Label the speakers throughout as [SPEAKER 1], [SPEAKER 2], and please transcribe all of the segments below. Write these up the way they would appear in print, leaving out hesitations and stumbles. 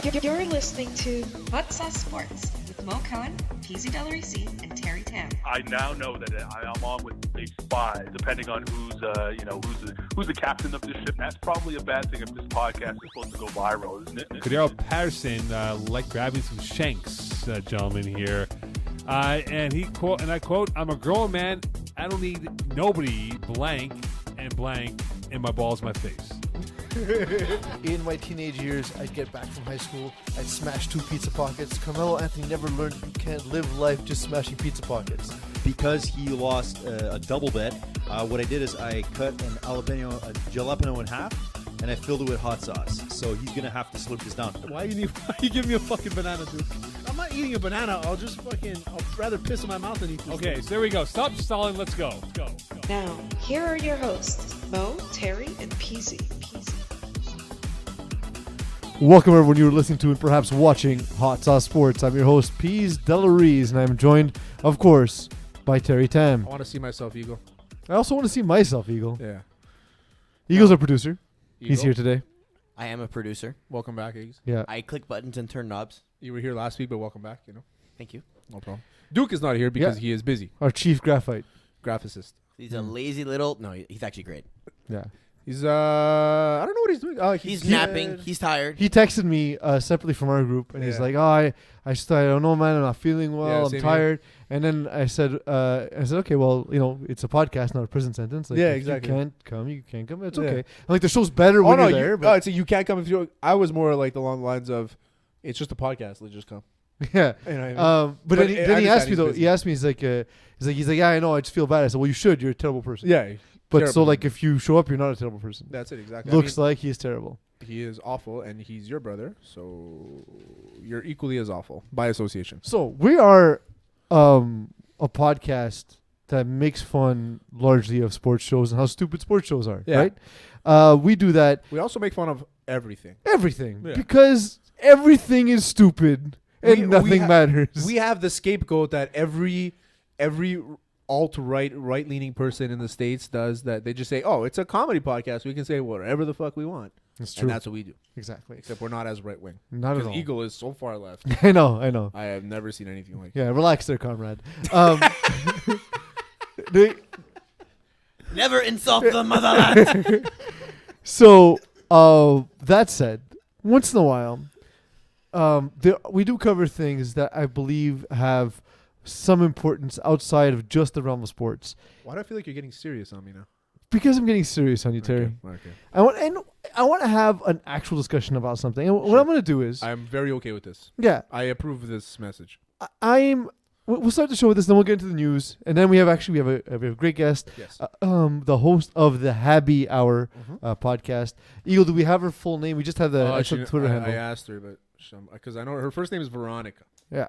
[SPEAKER 1] You're listening to Hot Sauce Sports with Mo Cohen, Peeze and Terry Tam.
[SPEAKER 2] I now know that I'm on with a spy, depending on who's the captain of this ship. That's probably a bad thing if this podcast is supposed to go viral, isn't it?
[SPEAKER 3] Cordero Patterson like grabbing some shanks, gentleman here, and I quote, "I'm a grown man. I don't need nobody blank in my balls, my face."
[SPEAKER 4] In my teenage years, I'd get back from high school, I'd smash 2 pizza pockets. Carmelo Anthony never learned you can't live life just smashing pizza pockets.
[SPEAKER 5] Because he lost a double bet, what I did is I cut a jalapeno in half, and I filled it with hot sauce. So he's going to have to slurp this down.
[SPEAKER 6] Why you give me a fucking banana, dude? I'm not eating a banana. I'll rather piss in my mouth than eat this.
[SPEAKER 3] Okay, so there we go. Stop stalling. Let's go. Go.
[SPEAKER 1] Now, here are your hosts, Mo, Terry, and Peeze.
[SPEAKER 4] Welcome everyone, you're listening to and perhaps watching Hot Sauce Sports. I'm your host, Peeze and I'm joined, of course, by Terry Tam.
[SPEAKER 6] I want to see myself, Eagle.
[SPEAKER 4] I also want to see myself, Eagle.
[SPEAKER 6] Yeah.
[SPEAKER 4] Eagle's our producer.
[SPEAKER 6] Eagle.
[SPEAKER 4] He's here today.
[SPEAKER 7] I am a producer.
[SPEAKER 6] Welcome back, Eagles.
[SPEAKER 4] Yeah.
[SPEAKER 7] I click buttons and turn knobs.
[SPEAKER 6] You were here last week, but welcome back,
[SPEAKER 7] Thank you.
[SPEAKER 6] No problem. Duke is not here because he is busy.
[SPEAKER 4] Our chief graphite.
[SPEAKER 6] Graphicist.
[SPEAKER 7] He's a lazy little... No, he's actually great.
[SPEAKER 4] Yeah.
[SPEAKER 6] He's, I don't know what he's doing.
[SPEAKER 7] He's napping. He's tired.
[SPEAKER 4] He texted me separately from our group, and he's like, I don't know, man. I'm not feeling well. I'm tired. Here. And then I said, okay, well, it's a podcast, not a prison sentence. Like,
[SPEAKER 6] yeah,
[SPEAKER 4] if
[SPEAKER 6] exactly.
[SPEAKER 4] you can't come, you can't come. It's okay. Like, the show's better when you're there.
[SPEAKER 6] But you can't come if you... I was more like along the lines of, it's just a podcast. Let's just come.
[SPEAKER 4] Yeah.
[SPEAKER 6] You know what I mean?
[SPEAKER 4] But then he asked me, though. He asked me, he's like, yeah, I know. I just feel bad. I said, well, you should. You're a terrible person.
[SPEAKER 6] Yeah.
[SPEAKER 4] But
[SPEAKER 6] terrible.
[SPEAKER 4] so, like, if you show up, you're not a terrible person.
[SPEAKER 6] That's it, exactly.
[SPEAKER 4] Looks like he is terrible.
[SPEAKER 6] He is awful, and he's your brother, so you're equally as awful by association.
[SPEAKER 4] So we are a podcast that makes fun largely of sports shows and how stupid sports shows are, right? We do that.
[SPEAKER 6] We also make fun of everything.
[SPEAKER 4] Yeah. Because everything is stupid and nothing matters.
[SPEAKER 6] We have the scapegoat that every alt-right, right-leaning person in the States does, that they just say, oh, it's a comedy podcast. We can say whatever the fuck we want.
[SPEAKER 4] That's true.
[SPEAKER 6] And that's what we do.
[SPEAKER 4] Exactly.
[SPEAKER 6] Except we're not as right-wing.
[SPEAKER 4] Not at all.
[SPEAKER 6] Because Eagle is so far left.
[SPEAKER 4] I know.
[SPEAKER 6] I have never seen anything like
[SPEAKER 4] Yeah, relax there, comrade.
[SPEAKER 7] Never insult the motherland.
[SPEAKER 4] So, that said, once in a while, we do cover things that I believe have some importance outside of just the realm of sports.
[SPEAKER 6] Why do I feel like you're getting serious on me now?
[SPEAKER 4] Because I'm getting serious on you, Terry.
[SPEAKER 6] Okay.
[SPEAKER 4] I want to have an actual discussion about something. And what I'm going to do is...
[SPEAKER 6] I'm very okay with this.
[SPEAKER 4] Yeah.
[SPEAKER 6] I approve of this message.
[SPEAKER 4] We'll start the show with this, then we'll get into the news. And then we have a great guest.
[SPEAKER 6] Yes.
[SPEAKER 4] The host of the Habby Hour podcast. Eagle, do we have her full name? We just have the Twitter handle.
[SPEAKER 6] I asked her, but because I know her first name is Veronica.
[SPEAKER 4] Yeah.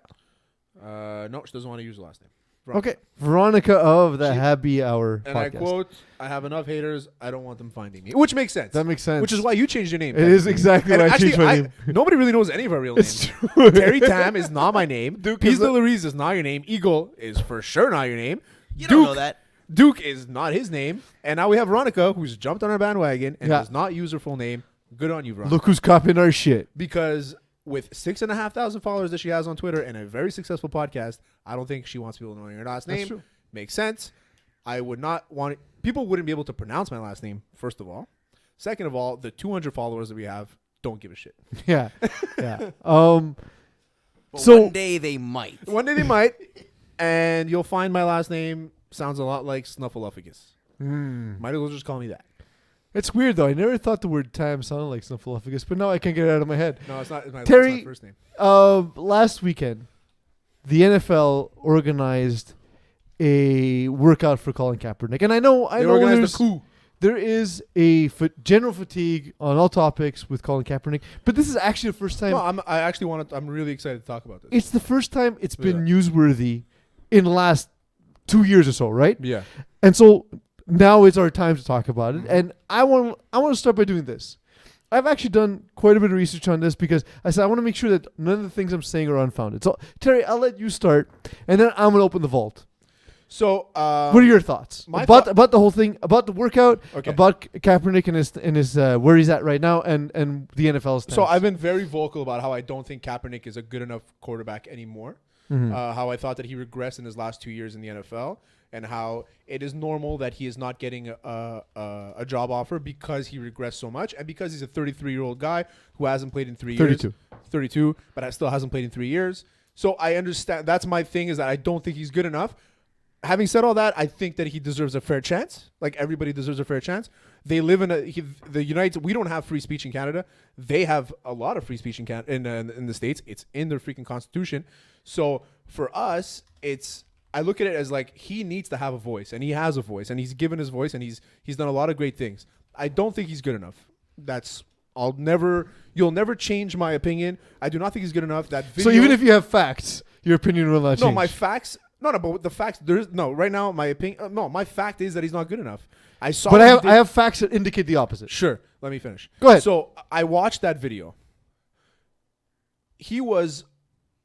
[SPEAKER 6] No, she doesn't want to use the last name.
[SPEAKER 4] Veronica. Okay. Veronica of the Habby Hour
[SPEAKER 6] and
[SPEAKER 4] podcast.
[SPEAKER 6] I quote, I have enough haters, I don't want them finding me. Which makes sense.
[SPEAKER 4] That makes sense.
[SPEAKER 6] Which is why you changed your name.
[SPEAKER 4] It is exactly why I changed my name.
[SPEAKER 6] Nobody really knows any of our real names.
[SPEAKER 4] It's true.
[SPEAKER 6] Terry Tam is not my name. Peeze is not your name. Eagle is for sure not your name.
[SPEAKER 7] You don't know that.
[SPEAKER 6] Duke is not his name. And now we have Veronica, who's jumped on our bandwagon and does not use her full name. Good on you, Veronica.
[SPEAKER 4] Look who's copying our shit.
[SPEAKER 6] Because with 6,500 followers that she has on Twitter and a very successful podcast, I don't think she wants people knowing her last name.
[SPEAKER 4] That's true.
[SPEAKER 6] Makes sense. I would not want it. People wouldn't be able to pronounce my last name, first of all. Second of all, the 200 followers that we have don't give a shit.
[SPEAKER 4] Yeah.
[SPEAKER 7] But
[SPEAKER 4] so
[SPEAKER 7] one day they might.
[SPEAKER 6] One day they might, and you'll find my last name sounds a lot like Snuffleupagus. Might as well just call me that.
[SPEAKER 4] It's weird, though. I never thought the word Tam sounded like Snuffleupagus, but now I can't get it out of my head.
[SPEAKER 6] No, it's not. It's
[SPEAKER 4] Terry,
[SPEAKER 6] my first name.
[SPEAKER 4] Last weekend, the NFL organized a workout for Colin Kaepernick. And I know
[SPEAKER 6] organized a coup.
[SPEAKER 4] There is a general fatigue on all topics with Colin Kaepernick, but this is actually the first time.
[SPEAKER 6] No, I'm really excited to talk about this.
[SPEAKER 4] It's the first time it's been newsworthy in the last 2 years or so, right?
[SPEAKER 6] Yeah.
[SPEAKER 4] And so now it's our time to talk about it. And I want to start by doing this. I've actually done quite a bit of research on this because I said I want to make sure that none of the things I'm saying are unfounded. So, Terry, I'll let you start, and then I'm going to open the vault.
[SPEAKER 6] So,
[SPEAKER 4] what are your thoughts
[SPEAKER 6] my
[SPEAKER 4] about the whole thing, about the workout,
[SPEAKER 6] Okay.
[SPEAKER 4] about Kaepernick and his where he's at right now, and the NFL stance?
[SPEAKER 6] So I've been very vocal about how I don't think Kaepernick is a good enough quarterback anymore. How I thought that he regressed in his last 2 years in the NFL, and how it is normal that he is not getting a job offer because he regressed so much, and because he's a 33-year-old guy who hasn't played in 3 years. 32, but still hasn't played in 3 years. So I understand. That's my thing, is that I don't think he's good enough. Having said all that, I think that he deserves a fair chance. Like everybody deserves a fair chance. They live in the United. We don't have free speech in Canada. They have a lot of free speech in the States. It's in their freaking constitution. So for us, I look at it as like he needs to have a voice, and he has a voice, and he's given his voice, and he's done a lot of great things. I don't think he's good enough. You'll never change my opinion. I do not think he's good enough. That video,
[SPEAKER 4] so even if you have facts, your opinion will not change.
[SPEAKER 6] no, my facts. No, but the facts. Right now, my opinion. No, my fact is that he's not good enough. I saw.
[SPEAKER 4] But I have facts that indicate the opposite.
[SPEAKER 6] Sure. Let me finish.
[SPEAKER 4] Go ahead.
[SPEAKER 6] So I watched that video. He was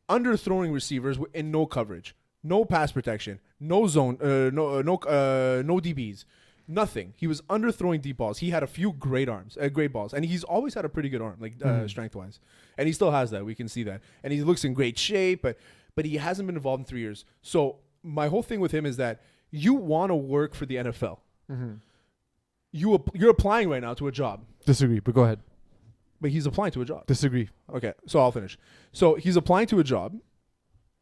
[SPEAKER 6] underthrowing receivers in no coverage, no pass protection, no zone, no DBs, nothing. He was underthrowing deep balls. He had a few great balls, and he's always had a pretty good arm, like strength wise, and he still has that. We can see that, and he looks in great shape, but he hasn't been involved in 3 years. So my whole thing with him is that you want to work for the NFL. You're applying right now to a job.
[SPEAKER 4] Disagree, but go ahead.
[SPEAKER 6] But he's applying to a job.
[SPEAKER 4] Disagree.
[SPEAKER 6] Okay, so I'll finish. So he's applying to a job.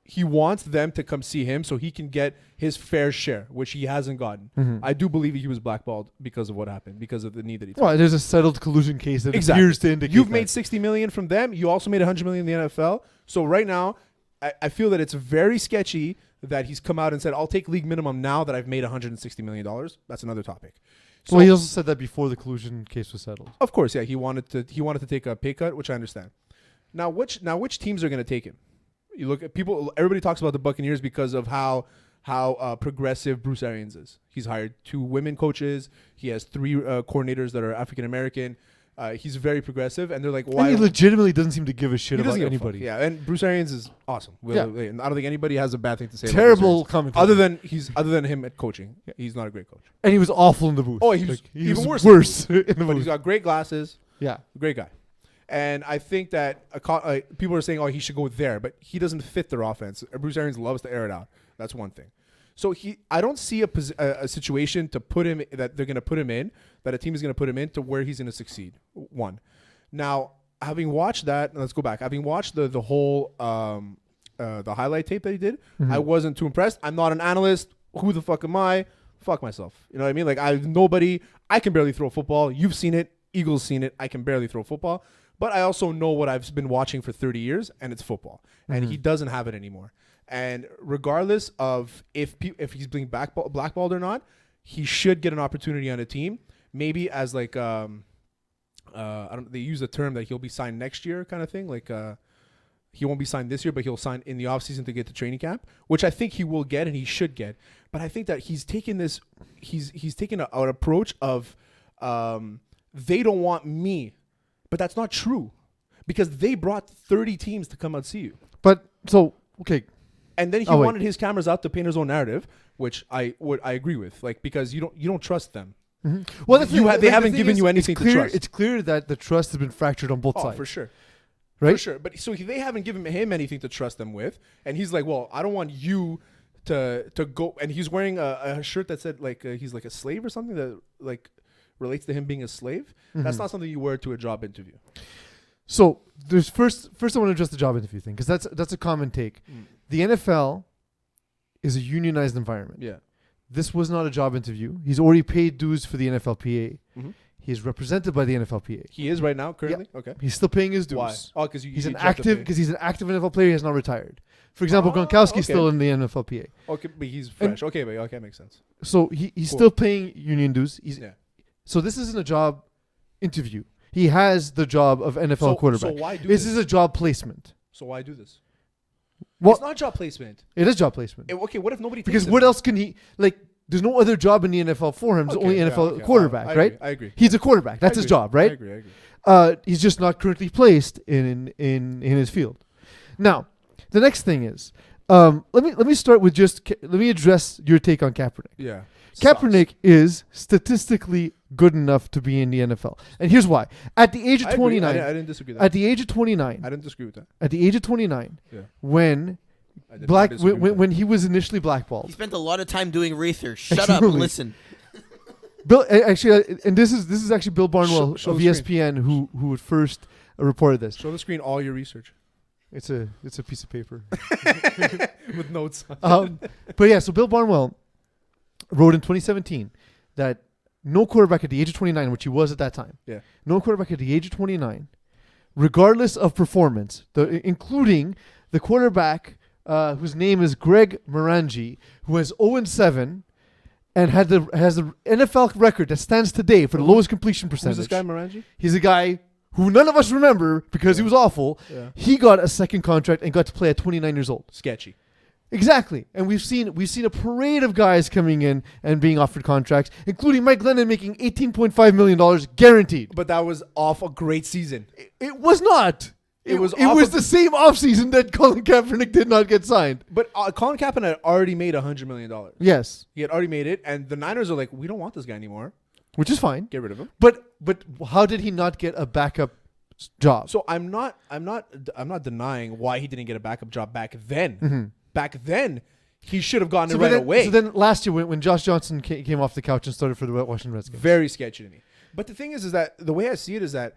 [SPEAKER 6] He wants them to come see him so he can get his fair share, which he hasn't gotten. I do believe he was blackballed because of what happened, because of the knee that he took.
[SPEAKER 4] Well, there's a settled collusion case that
[SPEAKER 6] Exactly.
[SPEAKER 4] appears to indicate
[SPEAKER 6] You've
[SPEAKER 4] that.
[SPEAKER 6] made $60 million from them. You also made $100 million in the NFL. So right now, I feel that it's very sketchy that he's come out and said, I'll take league minimum now that I've made $160 million. That's another topic. So,
[SPEAKER 4] well, he also said that before the collusion case was settled.
[SPEAKER 6] Of course, yeah, he wanted to take a pay cut, which I understand. Now which teams are going to take him? You look at people. Everybody talks about the Buccaneers because of how progressive Bruce Arians is. He's hired 2 women coaches. He has 3 coordinators that are African American. He's very progressive, and they're like, why?
[SPEAKER 4] And he legitimately doesn't seem to give a shit
[SPEAKER 6] He
[SPEAKER 4] about
[SPEAKER 6] doesn't give a
[SPEAKER 4] anybody.
[SPEAKER 6] fuck. Yeah, and Bruce Arians is awesome. I don't think anybody has a bad thing to say.
[SPEAKER 4] Terrible
[SPEAKER 6] about Bruce
[SPEAKER 4] commentator.
[SPEAKER 6] Arians. Other than him at coaching, he's not a great coach.
[SPEAKER 4] And he was awful in the booth.
[SPEAKER 6] Oh, he was
[SPEAKER 4] he
[SPEAKER 6] even
[SPEAKER 4] was
[SPEAKER 6] worse
[SPEAKER 4] in the
[SPEAKER 6] But
[SPEAKER 4] booth.
[SPEAKER 6] he's got great glasses.
[SPEAKER 4] Yeah.
[SPEAKER 6] Great guy. And I think that people are saying, oh, he should go there, but he doesn't fit their offense. Bruce Arians loves to air it out. That's one thing. So I don't see a situation to put him that they're going to put him in, that a team is going to put him in to where he's going to succeed. One. Now, having watched that, let's go back. Having watched the whole the highlight tape that he did, I wasn't too impressed. I'm not an analyst. Who the fuck am I? Fuck myself. You know what I mean? Like I can barely throw a football. You've seen it. Eagles seen it. I can barely throw a football. But I also know what I've been watching for 30 years, and it's football. And he doesn't have it anymore. And regardless of if he's being blackballed or not, he should get an opportunity on a team. Maybe as like they use the term that he'll be signed next year kind of thing. Like he won't be signed this year, but he'll sign in the offseason to get to training camp, which I think he will get and he should get. But I think that he's taken an approach of they don't want me. But that's not true, because they brought 30 teams to come out see you.
[SPEAKER 4] But so okay,
[SPEAKER 6] and then he wanted his cameras out to paint his own narrative, which I agree with, like, because you don't trust them.
[SPEAKER 4] Well,
[SPEAKER 6] they haven't given you anything to trust.
[SPEAKER 4] It's clear that the trust has been fractured on both sides.
[SPEAKER 6] For sure,
[SPEAKER 4] right?
[SPEAKER 6] For sure. But so they haven't given him anything to trust them with, and he's like, well, I don't want you to go. And he's wearing a shirt that said like he's like a slave or something that like relates to him being a slave. That's not something you wear to a job interview.
[SPEAKER 4] So there's first I want to address the job interview thing, because that's a common take. The NFL is a unionized environment.
[SPEAKER 6] Yeah.
[SPEAKER 4] This was not a job interview. He's already paid dues for the NFLPA. He is represented by the NFLPA.
[SPEAKER 6] He is right now currently. Yeah. Okay.
[SPEAKER 4] He's still paying his dues.
[SPEAKER 6] Why? Oh, because
[SPEAKER 4] he's an active NFL player. He has not retired. For example, Gronkowski's still in the NFLPA.
[SPEAKER 6] Okay, but he's fresh. Okay, makes sense.
[SPEAKER 4] So he's still paying union dues. So this isn't a job interview. He has the job of NFL quarterback.
[SPEAKER 6] So why do
[SPEAKER 4] this? This is a job placement.
[SPEAKER 6] So why do this?
[SPEAKER 4] Well,
[SPEAKER 6] it's not job placement.
[SPEAKER 4] It is job placement.
[SPEAKER 6] Okay, what if nobody takes
[SPEAKER 4] Because what else can he, like, there's no other job in the NFL for him. There's only NFL quarterback, right?
[SPEAKER 6] I agree.
[SPEAKER 4] He's a quarterback. That's his job, right?
[SPEAKER 6] I agree.
[SPEAKER 4] He's just not currently placed in his field. Now, the next thing is, let me start with let me address your take on Kaepernick.
[SPEAKER 6] Yeah.
[SPEAKER 4] Kaepernick is statistically good enough to be in the NFL, and here's why. At the age of 29,
[SPEAKER 6] I didn't disagree with that.
[SPEAKER 4] at the age of 29,
[SPEAKER 6] I didn't disagree with that.
[SPEAKER 4] at the age of 29,
[SPEAKER 6] Yeah.
[SPEAKER 4] when
[SPEAKER 6] I did not disagree with that.
[SPEAKER 4] when he was initially
[SPEAKER 7] He
[SPEAKER 4] blackballed.
[SPEAKER 7] spent a lot of time doing research. Shut up and
[SPEAKER 4] Absolutely.
[SPEAKER 7] listen.
[SPEAKER 4] Bill, actually, and this is actually Bill Barnwell
[SPEAKER 6] Show
[SPEAKER 4] of
[SPEAKER 6] the
[SPEAKER 4] ESPN who had first reported this.
[SPEAKER 6] Show the screen all your research
[SPEAKER 4] It's a piece of paper.
[SPEAKER 6] with notes.
[SPEAKER 4] But yeah, so Bill Barnwell wrote in 2017 that no quarterback at the age of 29, which he was at that time,
[SPEAKER 6] Yeah.
[SPEAKER 4] no quarterback at the age of 29, regardless of performance, including the quarterback whose name is Greg Morangi, who has 0-7 and has the NFL record that stands today for the lowest completion percentage.
[SPEAKER 6] Who's this guy, Morangi?
[SPEAKER 4] He's a guy who none of us remember because he was awful.
[SPEAKER 6] Yeah.
[SPEAKER 4] He got a second contract and got to play at 29 years old.
[SPEAKER 6] Sketchy.
[SPEAKER 4] Exactly. And we've seen a parade of guys coming in and being offered contracts, including Mike Glennon making $18.5 million guaranteed.
[SPEAKER 6] But that was off a great season.
[SPEAKER 4] It was not.
[SPEAKER 6] It was
[SPEAKER 4] It
[SPEAKER 6] off
[SPEAKER 4] was
[SPEAKER 6] of-
[SPEAKER 4] the same offseason that Colin Kaepernick did not get signed.
[SPEAKER 6] But Colin Kaepernick had already made $100 million.
[SPEAKER 4] Yes,
[SPEAKER 6] He had already made it, and the Niners are like, we don't want this guy anymore.
[SPEAKER 4] which is fine.
[SPEAKER 6] Get rid of him.
[SPEAKER 4] But how did he not get a backup job?
[SPEAKER 6] So I'm not denying why he didn't get a backup job back then. Back then, he should have gotten it right away.
[SPEAKER 4] So then last year when Josh Johnson came off the couch and started for the Washington Redskins.
[SPEAKER 6] Very sketchy to me. But the thing is that the way I see it is that,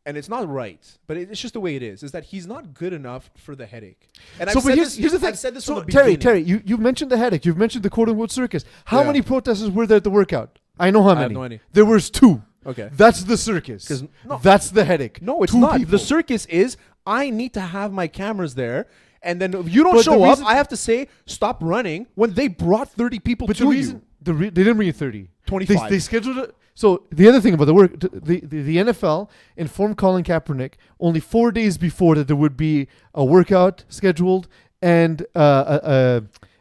[SPEAKER 6] and it's not right, but it's just the way it is that he's not good enough for the headache. And
[SPEAKER 4] So, but here's the thing.
[SPEAKER 6] I've said this
[SPEAKER 4] so
[SPEAKER 6] from the beginning.
[SPEAKER 4] Terry, you mentioned the headache. You've mentioned the quote-unquote circus. How
[SPEAKER 6] Yeah.
[SPEAKER 4] many protesters were there at the workout? I know how many.
[SPEAKER 6] have no idea.
[SPEAKER 4] There was 2.
[SPEAKER 6] Okay.
[SPEAKER 4] That's the circus.
[SPEAKER 6] 'Cause- no.
[SPEAKER 4] That's the headache.
[SPEAKER 6] No, it's
[SPEAKER 4] 2
[SPEAKER 6] not.
[SPEAKER 4] people.
[SPEAKER 6] The circus is I need to have my cameras there, and then if you don't
[SPEAKER 4] But the
[SPEAKER 6] show up,
[SPEAKER 4] reason-
[SPEAKER 6] I have to say stop running when they brought 30 people
[SPEAKER 4] But
[SPEAKER 6] to
[SPEAKER 4] the reason they didn't bring you 30.
[SPEAKER 6] 25.
[SPEAKER 4] They scheduled it. So the other thing about the work, the NFL informed Colin Kaepernick only 4 days before that there would be a workout scheduled and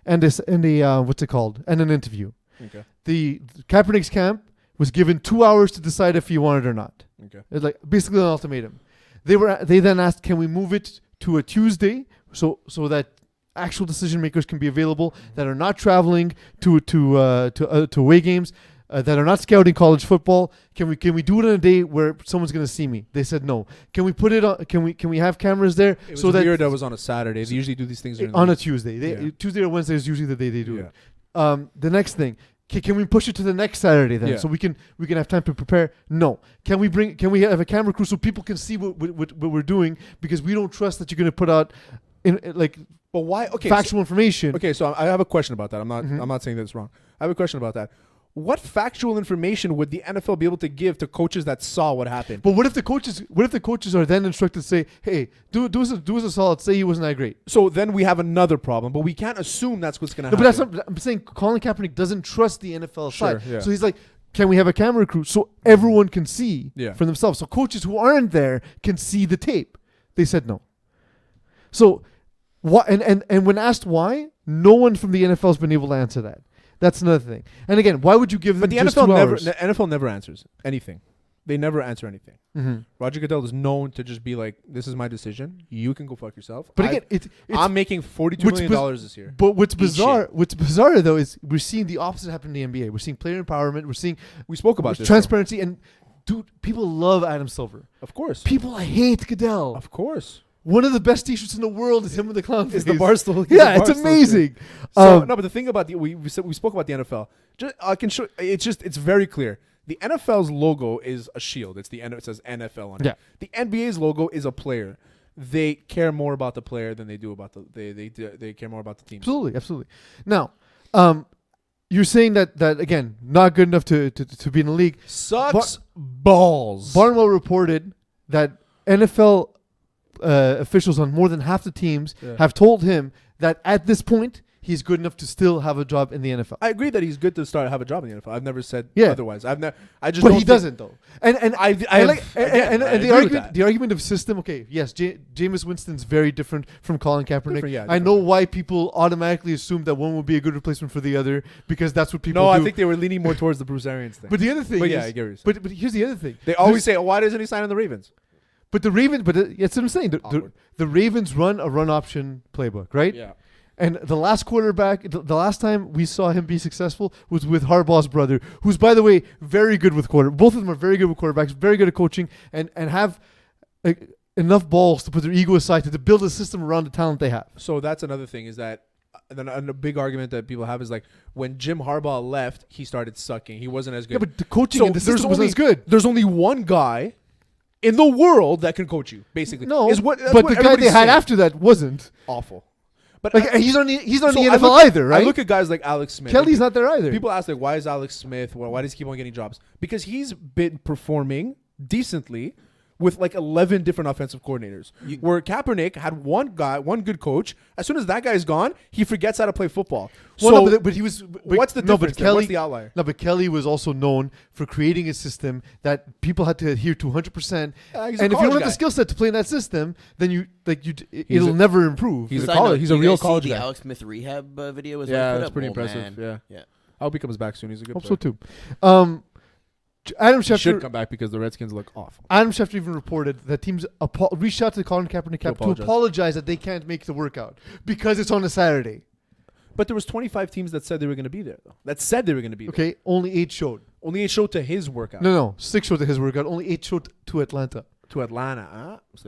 [SPEAKER 4] what's it called, and an interview.
[SPEAKER 6] Okay.
[SPEAKER 4] The Kaepernick's camp was given 2 hours to decide if he wanted or not.
[SPEAKER 6] Okay.
[SPEAKER 4] It's like basically an ultimatum. They then asked, can we move it to a Tuesday so that actual decision makers can be available that are not traveling to away games, that are not scouting college football. Can we do it on a day where someone's going to see me? They said no. Can we put it on? Can we have cameras there
[SPEAKER 6] It was
[SPEAKER 4] so that
[SPEAKER 6] weird that was on a Saturday. They usually do these things during the
[SPEAKER 4] on a
[SPEAKER 6] week.
[SPEAKER 4] Tuesday?
[SPEAKER 6] Yeah.
[SPEAKER 4] Tuesday or Wednesday is usually the day they do
[SPEAKER 6] Yeah.
[SPEAKER 4] it. The next thing. Can we push it to the next Saturday then,
[SPEAKER 6] Yeah.
[SPEAKER 4] so we can have time to prepare? No. Can we have a camera crew so people can see what we're doing, because we don't trust that you're going to put out
[SPEAKER 6] But why? Okay.
[SPEAKER 4] factual information.
[SPEAKER 6] Okay, so I have a question about that. I'm not.
[SPEAKER 4] Mhm.
[SPEAKER 6] I'm not saying that it's wrong. I have a question about that. What factual information would the NFL be able to give to coaches that saw what happened?
[SPEAKER 4] But what if the coaches are then instructed to say, "Hey, do us a solid. Say he wasn't that great."
[SPEAKER 6] So then we have another problem. But we can't assume that's what's going to
[SPEAKER 4] No,
[SPEAKER 6] happen.
[SPEAKER 4] but I'm saying Colin Kaepernick doesn't trust the NFL
[SPEAKER 6] Sure,
[SPEAKER 4] side.
[SPEAKER 6] yeah.
[SPEAKER 4] So he's like, "Can we have a camera crew so everyone can see
[SPEAKER 6] Yeah.
[SPEAKER 4] for themselves? So coaches who aren't there can see the tape." They said no. So, what? And when asked why, no one from the NFL has been able to answer that. That's another thing. And again, why would you give them
[SPEAKER 6] But the
[SPEAKER 4] just
[SPEAKER 6] NFL
[SPEAKER 4] 2
[SPEAKER 6] never.
[SPEAKER 4] hours?
[SPEAKER 6] The NFL never answers anything. They never answer anything.
[SPEAKER 4] Mhm.
[SPEAKER 6] Roger Goodell is known to just be like, "This is my decision. You can go fuck yourself."
[SPEAKER 4] But again, it's
[SPEAKER 6] I'm making $42
[SPEAKER 4] what's
[SPEAKER 6] million
[SPEAKER 4] biz-
[SPEAKER 6] this year.
[SPEAKER 4] But what's
[SPEAKER 6] Eat
[SPEAKER 4] bizarre?
[SPEAKER 6] shit.
[SPEAKER 4] What's bizarre though is we're seeing the opposite happen in the NBA. We're seeing player empowerment. We're seeing
[SPEAKER 6] We spoke about this.
[SPEAKER 4] transparency, and dude, people love Adam Silver.
[SPEAKER 6] though. Of course.
[SPEAKER 4] People hate Goodell.
[SPEAKER 6] Of course.
[SPEAKER 4] One of the best T-shirts in the world is him with the clown
[SPEAKER 6] Is
[SPEAKER 4] face.
[SPEAKER 6] the Barstool?
[SPEAKER 4] Yeah, it's amazing.
[SPEAKER 6] So no, but the thing about we spoke about the NFL. Just, I can show. It's very clear. The NFL's logo is a shield. It says NFL on it.
[SPEAKER 4] Yeah.
[SPEAKER 6] The NBA's logo is a player. They care more about the player than they do about they care more about the team.
[SPEAKER 4] Absolutely. Now, you're saying that again, not good enough to be in the league.
[SPEAKER 6] Sucks balls.
[SPEAKER 4] Barnwell reported that NFL officials on more than half the teams
[SPEAKER 6] Yeah.
[SPEAKER 4] have told him that at this point he's good enough to still have a job in the NFL.
[SPEAKER 6] I agree that he's good to have a job in the NFL. I've never said
[SPEAKER 4] Yeah.
[SPEAKER 6] otherwise. I just.
[SPEAKER 4] But
[SPEAKER 6] don't
[SPEAKER 4] he
[SPEAKER 6] think-
[SPEAKER 4] doesn't though. And
[SPEAKER 6] I
[SPEAKER 4] like
[SPEAKER 6] again, I
[SPEAKER 4] and
[SPEAKER 6] agree with that.
[SPEAKER 4] the argument of system. Okay, yes, Jameis Winston's very different from Colin Kaepernick.
[SPEAKER 6] Different, yeah,
[SPEAKER 4] I know why people automatically assume that one would be a good replacement for the other because that's what people
[SPEAKER 6] No,
[SPEAKER 4] do.
[SPEAKER 6] I think they were leaning more towards the Bruce Arians thing.
[SPEAKER 4] But the other thing
[SPEAKER 6] But
[SPEAKER 4] is,
[SPEAKER 6] yeah, I get what you're saying.
[SPEAKER 4] but here's the other thing.
[SPEAKER 6] They always say, "Why doesn't he sign on the Ravens?"
[SPEAKER 4] But the Ravens, that's what I'm saying.
[SPEAKER 6] Awkward.
[SPEAKER 4] The Ravens run a run option playbook, right?
[SPEAKER 6] Yeah.
[SPEAKER 4] And the last quarterback, the last time we saw him be successful was with Harbaugh's brother, who's, by the way, very good with both of them are very good with quarterbacks, very good at coaching, and have enough balls to put their ego aside to build a system around the talent they have. So
[SPEAKER 6] that's another thing is that then a big argument that people have is like when Jim Harbaugh left, he started sucking. He wasn't as good.
[SPEAKER 4] Yeah, but the coaching and the system wasn't as good.
[SPEAKER 6] There's only one guy in the world that can coach you, basically.
[SPEAKER 4] No,
[SPEAKER 6] that's
[SPEAKER 4] but
[SPEAKER 6] what
[SPEAKER 4] the guy they had
[SPEAKER 6] saying.
[SPEAKER 4] after that wasn't.
[SPEAKER 6] Awful. But
[SPEAKER 4] like he's not in the NFL either, right?
[SPEAKER 6] I look at guys like Alex Smith.
[SPEAKER 4] Kelly's not there either.
[SPEAKER 6] People ask like, why is Alex Smith? Why does he keep on getting jobs? Because he's been performing decently with like 11 different offensive coordinators. Where Kaepernick had one good coach. As soon as that guy's gone, he forgets how to play football.
[SPEAKER 4] Well,
[SPEAKER 6] so
[SPEAKER 4] no, but he was.
[SPEAKER 6] What's the difference?
[SPEAKER 4] Kelly,
[SPEAKER 6] what's the outlier?
[SPEAKER 4] No, but Kelly was also known for creating a system that people had to adhere to 100%. And if you don't have the skill set to play in that system, then it'll never improve.
[SPEAKER 6] He's a real college guy.
[SPEAKER 7] The Alex Smith rehab video was
[SPEAKER 6] that's pretty impressive. Man. Yeah. I hope he comes back soon. He's a good player.
[SPEAKER 4] Hope so too. Adam Schefter
[SPEAKER 6] should come back because the Redskins look awful.
[SPEAKER 4] Adam Schefter even reported that teams reached out to Colin Kaepernick to apologize that they can't make the workout because it's on a Saturday.
[SPEAKER 6] But there was 25 teams that said they were going to be there, though. That said they were going to be there.
[SPEAKER 4] Okay, only 8 showed.
[SPEAKER 6] Only 8 showed to his workout.
[SPEAKER 4] No, 6 showed to his workout. Only 8 showed to Atlanta.
[SPEAKER 6] So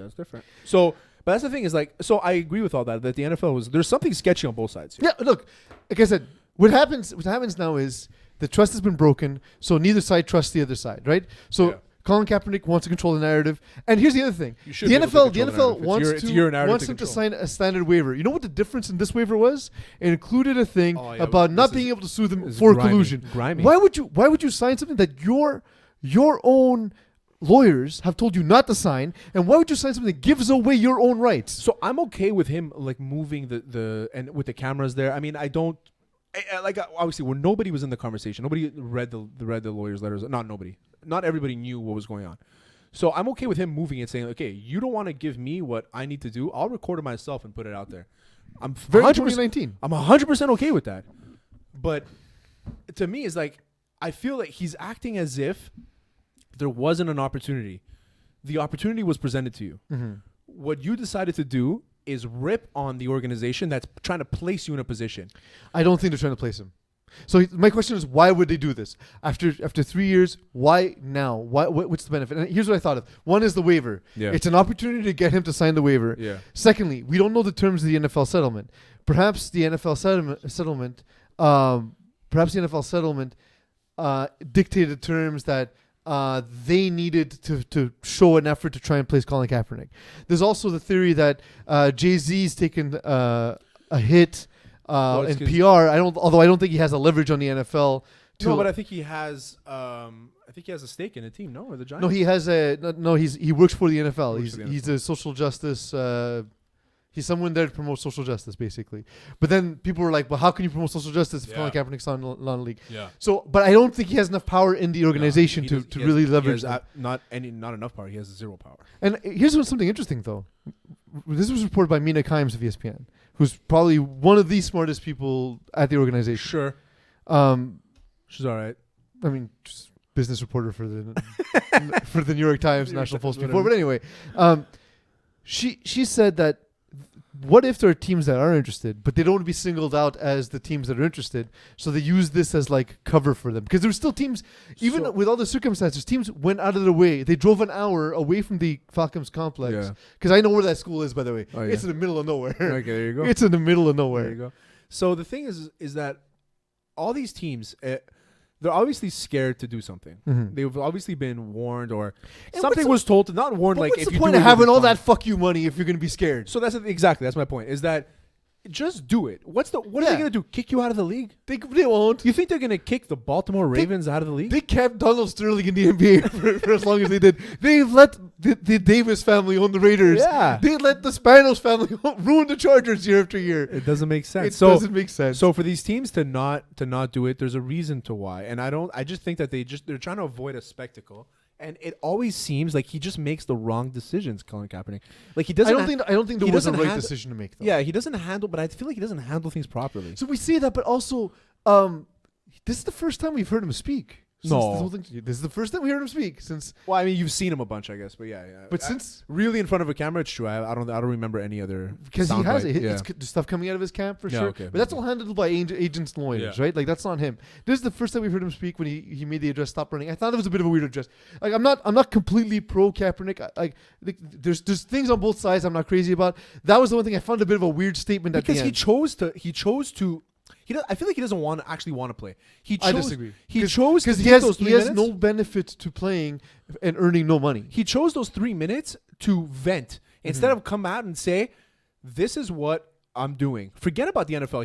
[SPEAKER 6] that's different. So, but that's the thing is like, so I agree with all that the NFL there's something sketchy on both sides here.
[SPEAKER 4] Yeah, look, like I said, what happens now is the trust has been broken, so neither side trusts the other side, right? So Colin Kaepernick wants to control the narrative. And here's the other thing. The NFL wants him to sign a standard waiver. You know what the difference in this waiver was? It included a thing about not being able to sue them for collusion.
[SPEAKER 6] Grimy.
[SPEAKER 4] Why would you sign something that your own lawyers have told you not to sign, and why would you sign something that gives away your own rights?
[SPEAKER 6] So I'm okay with him like moving and with the cameras there. I mean, I don't like obviously when nobody was in the conversation, nobody read the lawyers' letters. Not everybody knew what was going on. So I'm okay with him moving and saying, okay, you don't want to give me what I need to do. I'll record it myself and put it out there. I'm
[SPEAKER 4] 2019.
[SPEAKER 6] I'm 100% okay with that. But to me, it's like I feel like he's acting as if there wasn't an opportunity. The opportunity was presented to you.
[SPEAKER 4] Mm-hmm.
[SPEAKER 6] What you decided to do is rip on the organization that's trying to place you in a position.
[SPEAKER 4] I don't think they're trying to place him. So my question is, why would they do this? After 3 years, why now? What's the benefit? And here's what I thought of. One is the waiver. Yeah. It's an opportunity to get him to sign the waiver. Yeah. Secondly, we don't know the terms of the NFL settlement. Perhaps the NFL settlement dictated terms that they needed to show an effort to try and place Colin Kaepernick. There's also the theory that Jay-Z's taken a hit in PR. Although I don't think he has a leverage on the NFL.
[SPEAKER 6] No, but I think he has. I think he has a stake in a team. No, or the Giants.
[SPEAKER 4] No, he has he works for the NFL. He's a social justice. He's someone there to promote social justice, basically. But then people were like, well, how can you promote social justice if Colin Kaepernick's not in the league? Yeah. So, but I don't think he has enough power in the organization to really leverage that.
[SPEAKER 6] Not enough power. He has 0 power.
[SPEAKER 4] And here's something interesting, though. This was reported by Mina Kimes of ESPN, who's probably one of the smartest people at the organization.
[SPEAKER 6] Sure. She's all right.
[SPEAKER 4] I mean, just business reporter for the New York Times, National Post before. But anyway, she said that what if there are teams that are interested, but they don't want to be singled out as the teams that are interested, so they use this as like cover for them? Because there were still teams, even with all the circumstances, teams went out of their way. They drove an hour away from the Falcons complex. Because I know where that school is, by the way. Oh, yeah. It's in the middle of nowhere.
[SPEAKER 6] Okay, there you go.
[SPEAKER 4] It's in the middle of nowhere.
[SPEAKER 6] There you go. So the thing is that all these teams, they're obviously scared to do something. Mm-hmm. They've obviously been warned, or something was told to not warned. Like,
[SPEAKER 4] what's the point of having all that fuck you money if you're going to be scared?
[SPEAKER 6] So that's my point. Is that just do it? What are they going to do? Kick you out of the league?
[SPEAKER 4] They won't.
[SPEAKER 6] You think they're going to kick the Baltimore Ravens out of the league?
[SPEAKER 4] They kept Donald Sterling in the NBA for as long as they did. They let the Davis family own the Raiders. Yeah. They let the Spanos family ruin the Chargers year after year.
[SPEAKER 6] It doesn't make sense.
[SPEAKER 4] It doesn't make sense.
[SPEAKER 6] So for these teams to not do it, there's a reason to why. And I just think that they're trying to avoid a spectacle. And it always seems like he just makes the wrong decisions, Colin Kaepernick. Like he doesn't.
[SPEAKER 4] I don't think there was a right decision to make, though.
[SPEAKER 6] Yeah, he doesn't handle. But I feel like he doesn't handle things properly.
[SPEAKER 4] So we see that, but also, this is the first time we've heard him speak. Since
[SPEAKER 6] No.
[SPEAKER 4] this whole thing, this is the first time we heard him speak since.
[SPEAKER 6] Well, I mean, you've seen him a bunch, I guess, but yeah.
[SPEAKER 4] But since
[SPEAKER 6] really in front of a camera, it's true. I don't remember any other
[SPEAKER 4] because he has
[SPEAKER 6] soundbite.
[SPEAKER 4] it,
[SPEAKER 6] Yeah.
[SPEAKER 4] it's stuff coming out of his camp for
[SPEAKER 6] Yeah,
[SPEAKER 4] sure.
[SPEAKER 6] okay,
[SPEAKER 4] But that's
[SPEAKER 6] maybe.
[SPEAKER 4] all handled by agents and lawyers, right? Like that's not him. This is the first time we've heard him speak when he made the address. Stop running. I thought it was a bit of a weird address. Like I'm not completely pro Kaepernick. There's things on both sides I'm not crazy about. That was the one thing I found a bit of a weird statement at the
[SPEAKER 6] Because
[SPEAKER 4] end.
[SPEAKER 6] he chose to. I feel like he doesn't actually want to play.
[SPEAKER 4] I disagree.
[SPEAKER 6] He chose
[SPEAKER 4] because
[SPEAKER 6] to
[SPEAKER 4] he
[SPEAKER 6] take those
[SPEAKER 4] has
[SPEAKER 6] 3 minutes.
[SPEAKER 4] no benefit to playing and earning no money.
[SPEAKER 6] He chose those 3 minutes to vent instead of come out and say, "This is what I'm doing." Forget about the NFL.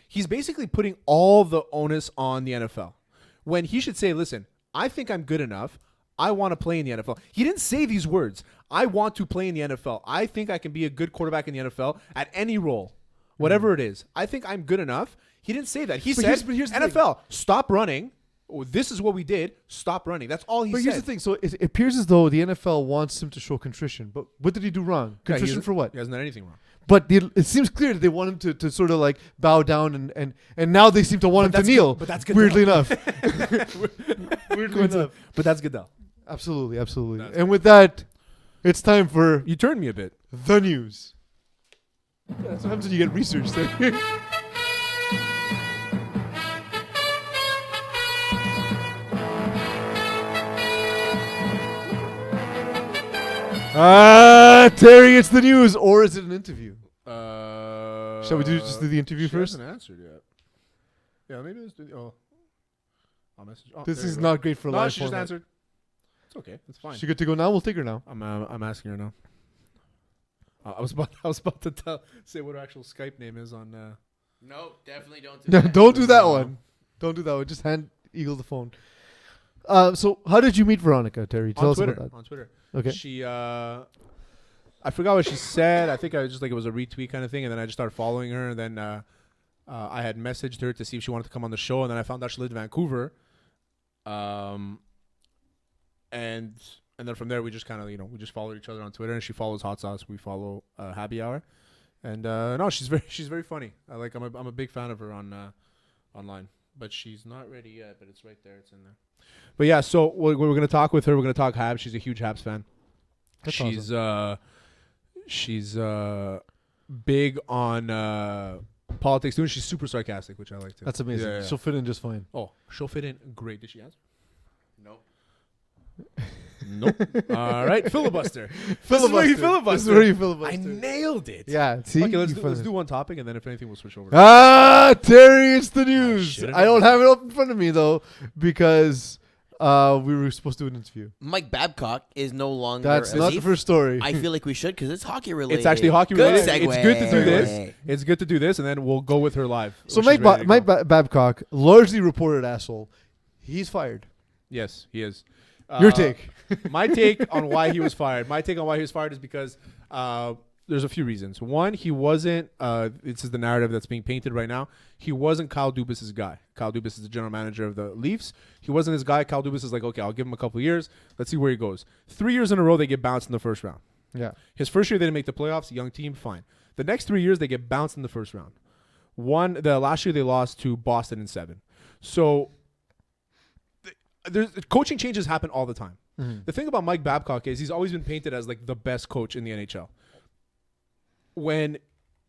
[SPEAKER 6] He's basically putting all the onus on the NFL when he should say, "Listen, I think I'm good enough. I want to play in the NFL." He didn't say these words. "I want to play in the NFL. I think I can be a good quarterback in the NFL at any role, whatever it is. I think I'm good enough." He didn't say that. He
[SPEAKER 4] But
[SPEAKER 6] said,
[SPEAKER 4] here's the
[SPEAKER 6] "NFL, stop running. Oh, this is what we did. Stop running." That's all he
[SPEAKER 4] But
[SPEAKER 6] said.
[SPEAKER 4] here's the thing. So it appears as though the NFL wants him to show contrition. But what did he do wrong?
[SPEAKER 6] Yeah, he
[SPEAKER 4] Contrition
[SPEAKER 6] hasn't-
[SPEAKER 4] for what?
[SPEAKER 6] He hasn't done anything wrong.
[SPEAKER 4] But it seems clear that they want him to sort of like bow down and now they seem to want him to
[SPEAKER 6] that's
[SPEAKER 4] kneel.
[SPEAKER 6] But that's good.
[SPEAKER 4] Weirdly enough. Weirdly enough.
[SPEAKER 6] But that's Goodell.
[SPEAKER 4] Absolutely.
[SPEAKER 6] That's
[SPEAKER 4] And with that, it's time for
[SPEAKER 6] You turned me a bit.
[SPEAKER 4] the news. Yeah, that's what happens when you get research there. Terry, it's the news, or is it an interview? Shall we just do the interview
[SPEAKER 6] she
[SPEAKER 4] first?
[SPEAKER 6] hasn't answered yet. Yeah, maybe let's do. I'll message. Oh,
[SPEAKER 4] This
[SPEAKER 6] there you
[SPEAKER 4] is
[SPEAKER 6] go.
[SPEAKER 4] not great for
[SPEAKER 6] No,
[SPEAKER 4] live
[SPEAKER 6] she just
[SPEAKER 4] format.
[SPEAKER 6] answered. It's okay. It's fine.
[SPEAKER 4] She good to go now? We'll take her now.
[SPEAKER 6] I'm asking her now. I was about to say what her actual Skype name is on.
[SPEAKER 7] No, definitely don't
[SPEAKER 4] No,
[SPEAKER 7] do that.
[SPEAKER 4] don't do that one. Don't do that one. Just hand Eagle the phone. So how did you meet Veronica, Terry? Tell
[SPEAKER 6] on
[SPEAKER 4] us
[SPEAKER 6] Twitter.
[SPEAKER 4] about
[SPEAKER 6] On Twitter.
[SPEAKER 4] that. Okay.
[SPEAKER 6] She I forgot what she said. I think I was just like it was a retweet kind of thing, and then I just started following her, and then I had messaged her to see if she wanted to come on the show, and then I found out she lived in Vancouver. And then from there we just kind of we just followed each other on Twitter, and she follows Hot Sauce. We follow Habby Hour, and no, she's very funny. I'm a big fan of her on online, but she's not ready yet. But it's right there. It's in there. But yeah, so we're gonna talk with her. We're gonna talk Habs. She's a huge Habs fan.
[SPEAKER 4] That's
[SPEAKER 6] She's big on politics too. And she's super sarcastic, which I like too.
[SPEAKER 4] That's amazing.
[SPEAKER 6] Yeah, yeah.
[SPEAKER 4] She'll fit in just fine.
[SPEAKER 6] Oh, she'll fit in great. Did she answer?
[SPEAKER 7] Nope.
[SPEAKER 6] Nope. All right, filibuster.
[SPEAKER 4] This is where you
[SPEAKER 6] filibuster.
[SPEAKER 4] This is where you filibuster.
[SPEAKER 6] I nailed it.
[SPEAKER 4] Yeah. See.
[SPEAKER 6] Okay, let's
[SPEAKER 4] You
[SPEAKER 6] do
[SPEAKER 4] found it.
[SPEAKER 6] one topic, and then if anything, we'll switch over.
[SPEAKER 4] Terry, it's the news.
[SPEAKER 6] should've
[SPEAKER 4] I don't
[SPEAKER 6] done
[SPEAKER 4] have it up in front of me though because we were supposed to do an interview.
[SPEAKER 7] Mike Babcock is no longer.
[SPEAKER 4] That's
[SPEAKER 7] a
[SPEAKER 4] not
[SPEAKER 7] Leaf.
[SPEAKER 4] the first story.
[SPEAKER 7] I feel like we should because it's hockey related.
[SPEAKER 6] It's actually hockey
[SPEAKER 7] Good
[SPEAKER 6] related.
[SPEAKER 7] segue.
[SPEAKER 6] It's good to do this.
[SPEAKER 7] Segue.
[SPEAKER 6] It's good to do this, and then we'll go with her live.
[SPEAKER 4] So
[SPEAKER 6] when she's ready to
[SPEAKER 4] Mike
[SPEAKER 6] go.
[SPEAKER 4] Babcock, largely reported asshole. He's fired.
[SPEAKER 6] Yes, he is.
[SPEAKER 4] Your take.
[SPEAKER 6] My take on why he was fired. My take on why he was fired is because there's a few reasons. One, he wasn't. This is the narrative that's being painted right now. He wasn't Kyle Dubas' guy. Kyle Dubas is the general manager of the Leafs. He wasn't his guy. Kyle Dubas is like, okay, I'll give him a couple of years. Let's see where he goes. 3 years in a row, they get bounced in the first round.
[SPEAKER 4] Yeah.
[SPEAKER 6] His first year, they didn't make the playoffs. Young team, fine. The next 3 years, they get bounced in the first round. The last year, they lost to Boston in 7. So coaching changes happen all the time.
[SPEAKER 4] Mm-hmm.
[SPEAKER 6] The thing about Mike Babcock is he's always been painted as like the best coach in the NHL. When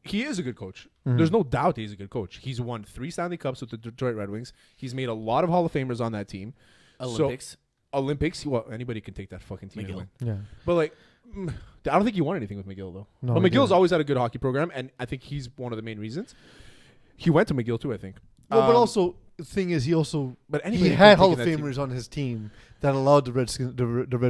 [SPEAKER 6] he is a good coach, there's no doubt he's a good coach. He's won 3 Stanley Cups with the Detroit Red Wings. He's made a lot of Hall of Famers on that team.
[SPEAKER 7] Olympics.
[SPEAKER 6] Olympics. Well, anybody can take that fucking team.
[SPEAKER 7] McGill.
[SPEAKER 6] And win.
[SPEAKER 4] Yeah.
[SPEAKER 6] But like, I don't think he won anything with McGill though.
[SPEAKER 4] No,
[SPEAKER 6] but
[SPEAKER 4] he
[SPEAKER 6] McGill's
[SPEAKER 4] didn't.
[SPEAKER 6] always had a good hockey program, and I think he's one of the main reasons. He went to McGill too, I think.
[SPEAKER 4] Well, but also the thing is, he
[SPEAKER 6] anybody
[SPEAKER 4] he
[SPEAKER 6] can
[SPEAKER 4] had
[SPEAKER 6] take
[SPEAKER 4] Hall of
[SPEAKER 6] that team.
[SPEAKER 4] Famers on his team that allowed the Red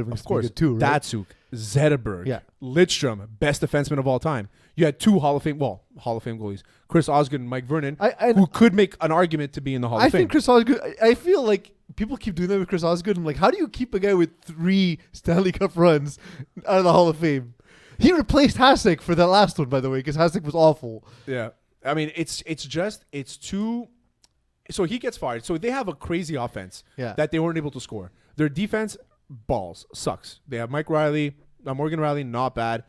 [SPEAKER 4] Wings
[SPEAKER 6] Of course,
[SPEAKER 4] to be good too. Right?
[SPEAKER 6] Datsuk, Zetterberg,
[SPEAKER 4] Yeah.
[SPEAKER 6] Lidstrom, best defenseman of all time. You had 2 Hall of Fame goalies, Chris Osgood and Mike Vernon, who could make an argument to be in the Hall
[SPEAKER 4] I
[SPEAKER 6] of Fame.
[SPEAKER 4] think Chris Osgood. I feel like people keep doing that with Chris Osgood. I'm like, how do you keep a guy with 3 Stanley Cup runs out of the Hall of Fame? He replaced Hasek for that last one, by the way, because Hasek was awful.
[SPEAKER 6] Yeah, I mean, it's too. So he gets fired. So they have a crazy offense that they weren't able to score. Their defense balls sucks. They have Morgan Riley, not bad.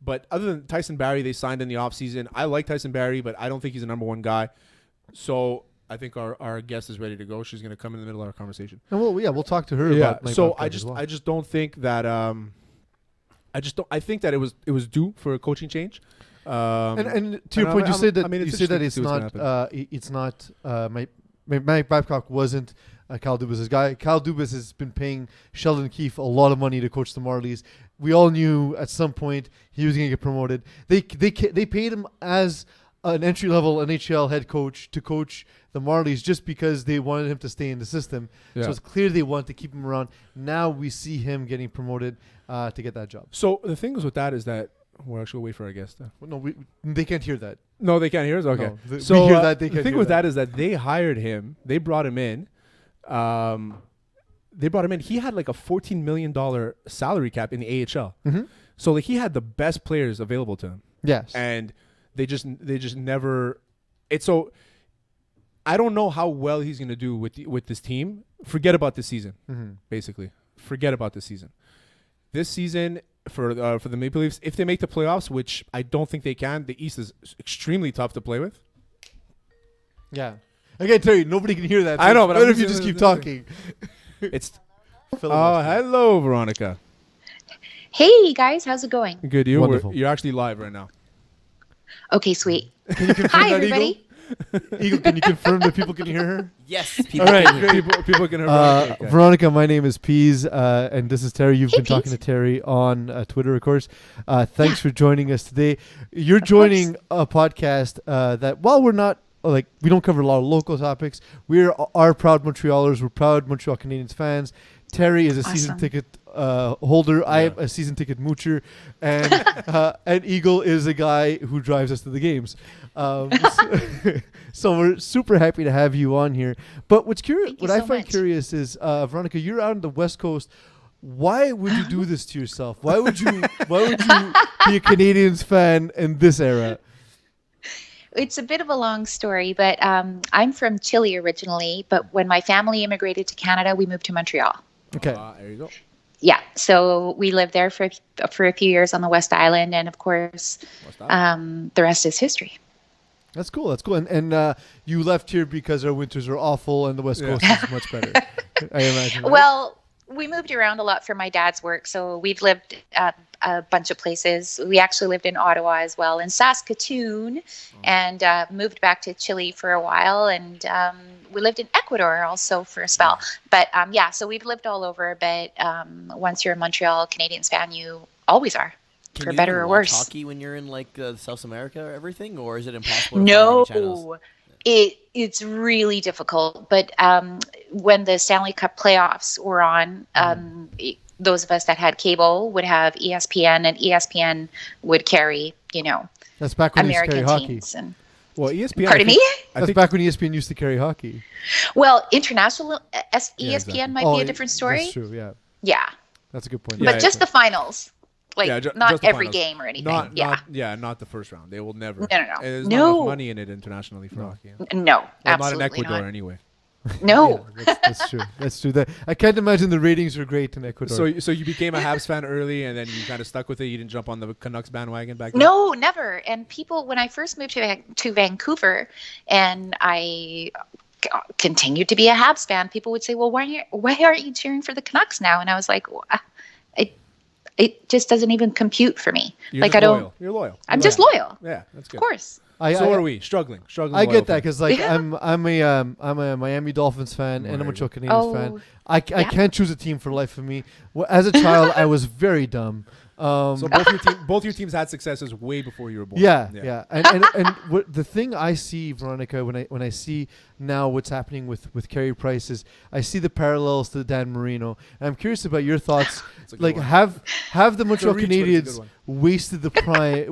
[SPEAKER 6] But other than Tyson Barrie, they signed in the offseason. I like Tyson Barrie, but I don't think he's a number 1 guy. So I think our guest is ready to go. She's going to come in the middle of our conversation.
[SPEAKER 4] And we'll talk to her
[SPEAKER 6] Yeah.
[SPEAKER 4] about Mike
[SPEAKER 6] So
[SPEAKER 4] Babcock
[SPEAKER 6] I just don't think that I think that it was due for a coaching change.
[SPEAKER 4] And to your point, you said that it's not Mike Babcock wasn't Kyle Dubas's guy. Kyle Dubas has been paying Sheldon Keefe a lot of money to coach the Marlies. We all knew at some point he was going to get promoted. They paid him as an entry-level NHL head coach to coach the Marlies just because they wanted him to stay in the system.
[SPEAKER 6] Yeah.
[SPEAKER 4] So it's clear they want to keep him around. Now we see him getting promoted to get that job.
[SPEAKER 6] So the thing is with that is that we're actually wait for our guest.
[SPEAKER 4] No, they can't hear that.
[SPEAKER 6] No, they can't hear us. Okay.
[SPEAKER 4] No,
[SPEAKER 6] So
[SPEAKER 4] we hear that. They
[SPEAKER 6] the
[SPEAKER 4] can't
[SPEAKER 6] thing
[SPEAKER 4] hear
[SPEAKER 6] with that is that they hired him. They brought him in. He had like a $14 million salary cap in the AHL.
[SPEAKER 4] Mm-hmm.
[SPEAKER 6] So like he had the best players available to him.
[SPEAKER 4] Yes.
[SPEAKER 6] And they just never. It's so. I don't know how well he's going to do with this team. Forget about this season.
[SPEAKER 4] Mm-hmm.
[SPEAKER 6] Basically, forget about this season. This season for the Maple Leafs, if they make the playoffs, which I don't think they can, the East is extremely tough to play with.
[SPEAKER 4] Yeah. Again, Terry, nobody can hear that. So
[SPEAKER 6] I know, but
[SPEAKER 4] better
[SPEAKER 6] I'm
[SPEAKER 4] if you
[SPEAKER 6] just-
[SPEAKER 4] just keep talking.
[SPEAKER 6] It's
[SPEAKER 4] Filibuster.
[SPEAKER 6] hello, Veronica.
[SPEAKER 8] Hey guys, how's it going?
[SPEAKER 6] Good,
[SPEAKER 4] Wonderful.
[SPEAKER 6] you're actually live right now.
[SPEAKER 8] Okay, sweet.
[SPEAKER 4] Can you confirm
[SPEAKER 8] Hi
[SPEAKER 4] that,
[SPEAKER 8] everybody.
[SPEAKER 4] Eagle, can you confirm that people can hear her?
[SPEAKER 7] Yes, people.
[SPEAKER 4] All right, great.
[SPEAKER 6] People can hear Veronica. Okay.
[SPEAKER 4] Veronica, my name is Peeze, and this is Terry. You've
[SPEAKER 8] Hey,
[SPEAKER 4] been talking
[SPEAKER 8] Peeze.
[SPEAKER 4] to Terry on Twitter, of course. Thanks for joining us today. You're joining a podcast that, while we're not, we don't cover a lot of local topics, we are proud Montrealers. We're proud Montreal Canadiens fans. Terry is a season
[SPEAKER 8] Awesome.
[SPEAKER 4] ticket holder. I am a season ticket moocher, and Eagle is a guy who drives us to the games. So we're super happy to have you on here. But what's curious,
[SPEAKER 8] Thank you
[SPEAKER 4] what I
[SPEAKER 8] so
[SPEAKER 4] find
[SPEAKER 8] much.
[SPEAKER 4] curious is, Veronica, you're out on the West Coast. Why would you do this to yourself? Why would you be a Canadiens fan in this era?
[SPEAKER 8] It's a bit of a long story, but I'm from Chile originally. But when my family immigrated to Canada, we moved to Montreal.
[SPEAKER 4] Okay.
[SPEAKER 6] There you go.
[SPEAKER 8] Yeah, so we lived there for a few years on the West Island, and of course, the rest is history.
[SPEAKER 4] That's cool. That's cool. And you left here because our winters are awful and the West Coast is much better, I imagine. Right?
[SPEAKER 8] Well, we moved around a lot for my dad's work, so we've lived a bunch of places. We actually lived in Ottawa as well, in Saskatoon, and moved back to Chile for a while, and we lived in Ecuador also for a spell. But so we've lived all over. But once you're a Montreal Canadiens fan, you always are,
[SPEAKER 7] Can
[SPEAKER 8] for
[SPEAKER 7] you
[SPEAKER 8] better
[SPEAKER 7] even
[SPEAKER 8] or
[SPEAKER 7] watch
[SPEAKER 8] worse.
[SPEAKER 7] hockey when you're in South America or everything, or is it impossible to find any channels?
[SPEAKER 8] No, it's really difficult. But when the Stanley Cup playoffs were on, those of us that had cable would have ESPN, and ESPN would carry,
[SPEAKER 4] That's back when you used to carry
[SPEAKER 8] American
[SPEAKER 4] hockey.
[SPEAKER 8] teams. And
[SPEAKER 6] Well, ESPN.
[SPEAKER 8] pardon me.
[SPEAKER 4] That's back when ESPN used to carry hockey.
[SPEAKER 8] Well, international ESPN
[SPEAKER 6] exactly.
[SPEAKER 8] might be a different story.
[SPEAKER 4] That's true, yeah.
[SPEAKER 8] Yeah,
[SPEAKER 4] That's a good point.
[SPEAKER 6] Yeah,
[SPEAKER 8] but just the finals,
[SPEAKER 6] just
[SPEAKER 8] not
[SPEAKER 6] the
[SPEAKER 8] every
[SPEAKER 6] finals.
[SPEAKER 8] game or anything.
[SPEAKER 6] Not the first round. They will never.
[SPEAKER 8] No.
[SPEAKER 6] There's not
[SPEAKER 8] No.
[SPEAKER 6] enough money in it internationally for hockey.
[SPEAKER 8] No,
[SPEAKER 6] Well,
[SPEAKER 8] absolutely
[SPEAKER 6] not in Ecuador
[SPEAKER 8] not.
[SPEAKER 6] anyway.
[SPEAKER 8] No.
[SPEAKER 4] Yeah, that's true. That's true. I can't imagine the ratings were great in Ecuador.
[SPEAKER 6] So you became a Habs fan early, and then you kind of stuck with it. You didn't jump on the Canucks bandwagon back then.
[SPEAKER 8] No, never. And people, when I first moved to Vancouver, and I continued to be a Habs fan, people would say, "Well, why aren't you cheering for the Canucks now?" And I was like, it just doesn't even compute for me.
[SPEAKER 6] You're
[SPEAKER 8] like
[SPEAKER 6] just
[SPEAKER 8] I don't.
[SPEAKER 6] loyal. You're loyal.
[SPEAKER 8] I'm just loyal.
[SPEAKER 6] Yeah, that's good.
[SPEAKER 8] Of course.
[SPEAKER 6] So are we struggling?
[SPEAKER 4] I get that
[SPEAKER 6] because
[SPEAKER 4] because
[SPEAKER 8] Yeah.
[SPEAKER 4] I'm a Miami Dolphins fan and a Montreal Canadiens
[SPEAKER 8] Oh,
[SPEAKER 4] fan. I can't choose a team for the life of me. Well, as a child, I was very dumb.
[SPEAKER 6] so both your teams had successes way before you were born.
[SPEAKER 4] Yeah. And what the thing I see, Veronica, when I see now what's happening with Carey Price is I see the parallels to Dan Marino. And I'm curious about your thoughts.
[SPEAKER 6] It's a good
[SPEAKER 4] Like
[SPEAKER 6] one.
[SPEAKER 4] have the Montreal
[SPEAKER 6] reach, but it's a good
[SPEAKER 4] Canadiens
[SPEAKER 6] one.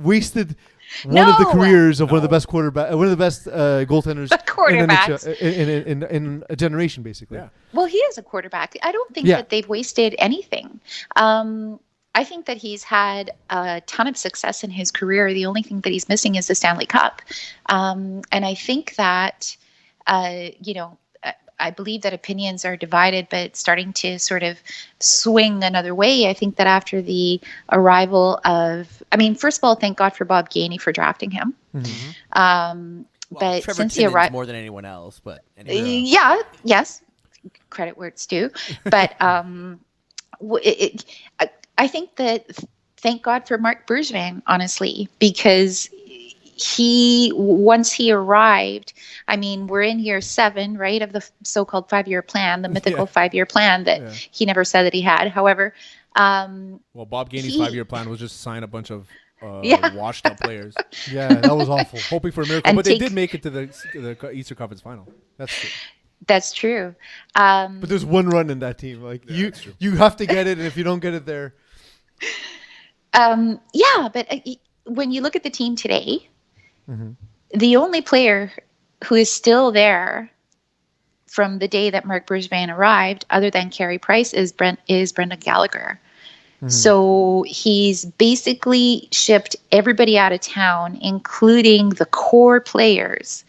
[SPEAKER 4] wasted one of the
[SPEAKER 8] No.
[SPEAKER 4] careers of one of the best one of the best goaltenders
[SPEAKER 8] Quarterbacks.
[SPEAKER 4] in a generation, basically.
[SPEAKER 6] Yeah.
[SPEAKER 8] Well, he is a quarterback. I don't think
[SPEAKER 4] Yeah.
[SPEAKER 8] that they've wasted anything. I think that he's had a ton of success in his career. The only thing that he's missing is the Stanley Cup. And I think that, I believe that opinions are divided, but starting to sort of swing another way. I think that after the arrival of, first of all, thank God for Bob Gainey for drafting him. but
[SPEAKER 7] Trevor
[SPEAKER 8] since he
[SPEAKER 7] Timmons
[SPEAKER 8] arrived,
[SPEAKER 7] more than anyone else, but anyway.
[SPEAKER 8] yes, credit where it's due. But I think that thank God for Mark Bergevin, honestly, because once he arrived, I mean, we're in year 7, right, of the so-called 5-year plan, the mythical 5-year plan that he never said that he had. However,
[SPEAKER 6] well, Bob Gainey's 5-year plan was just sign a bunch of washed up players.
[SPEAKER 4] Yeah, that was awful.
[SPEAKER 6] Hoping for a miracle, but they did make it to the Eastern Conference Final. That's true.
[SPEAKER 8] That's true.
[SPEAKER 4] But there's one run in that team. Like you have to get it, and if you don't get it there,
[SPEAKER 8] but when you look at the team today, the only player who is still there from the day that Mark Bergevin arrived, other than Carey Price, is Brendan Gallagher. So he's basically shipped everybody out of town, including the core players,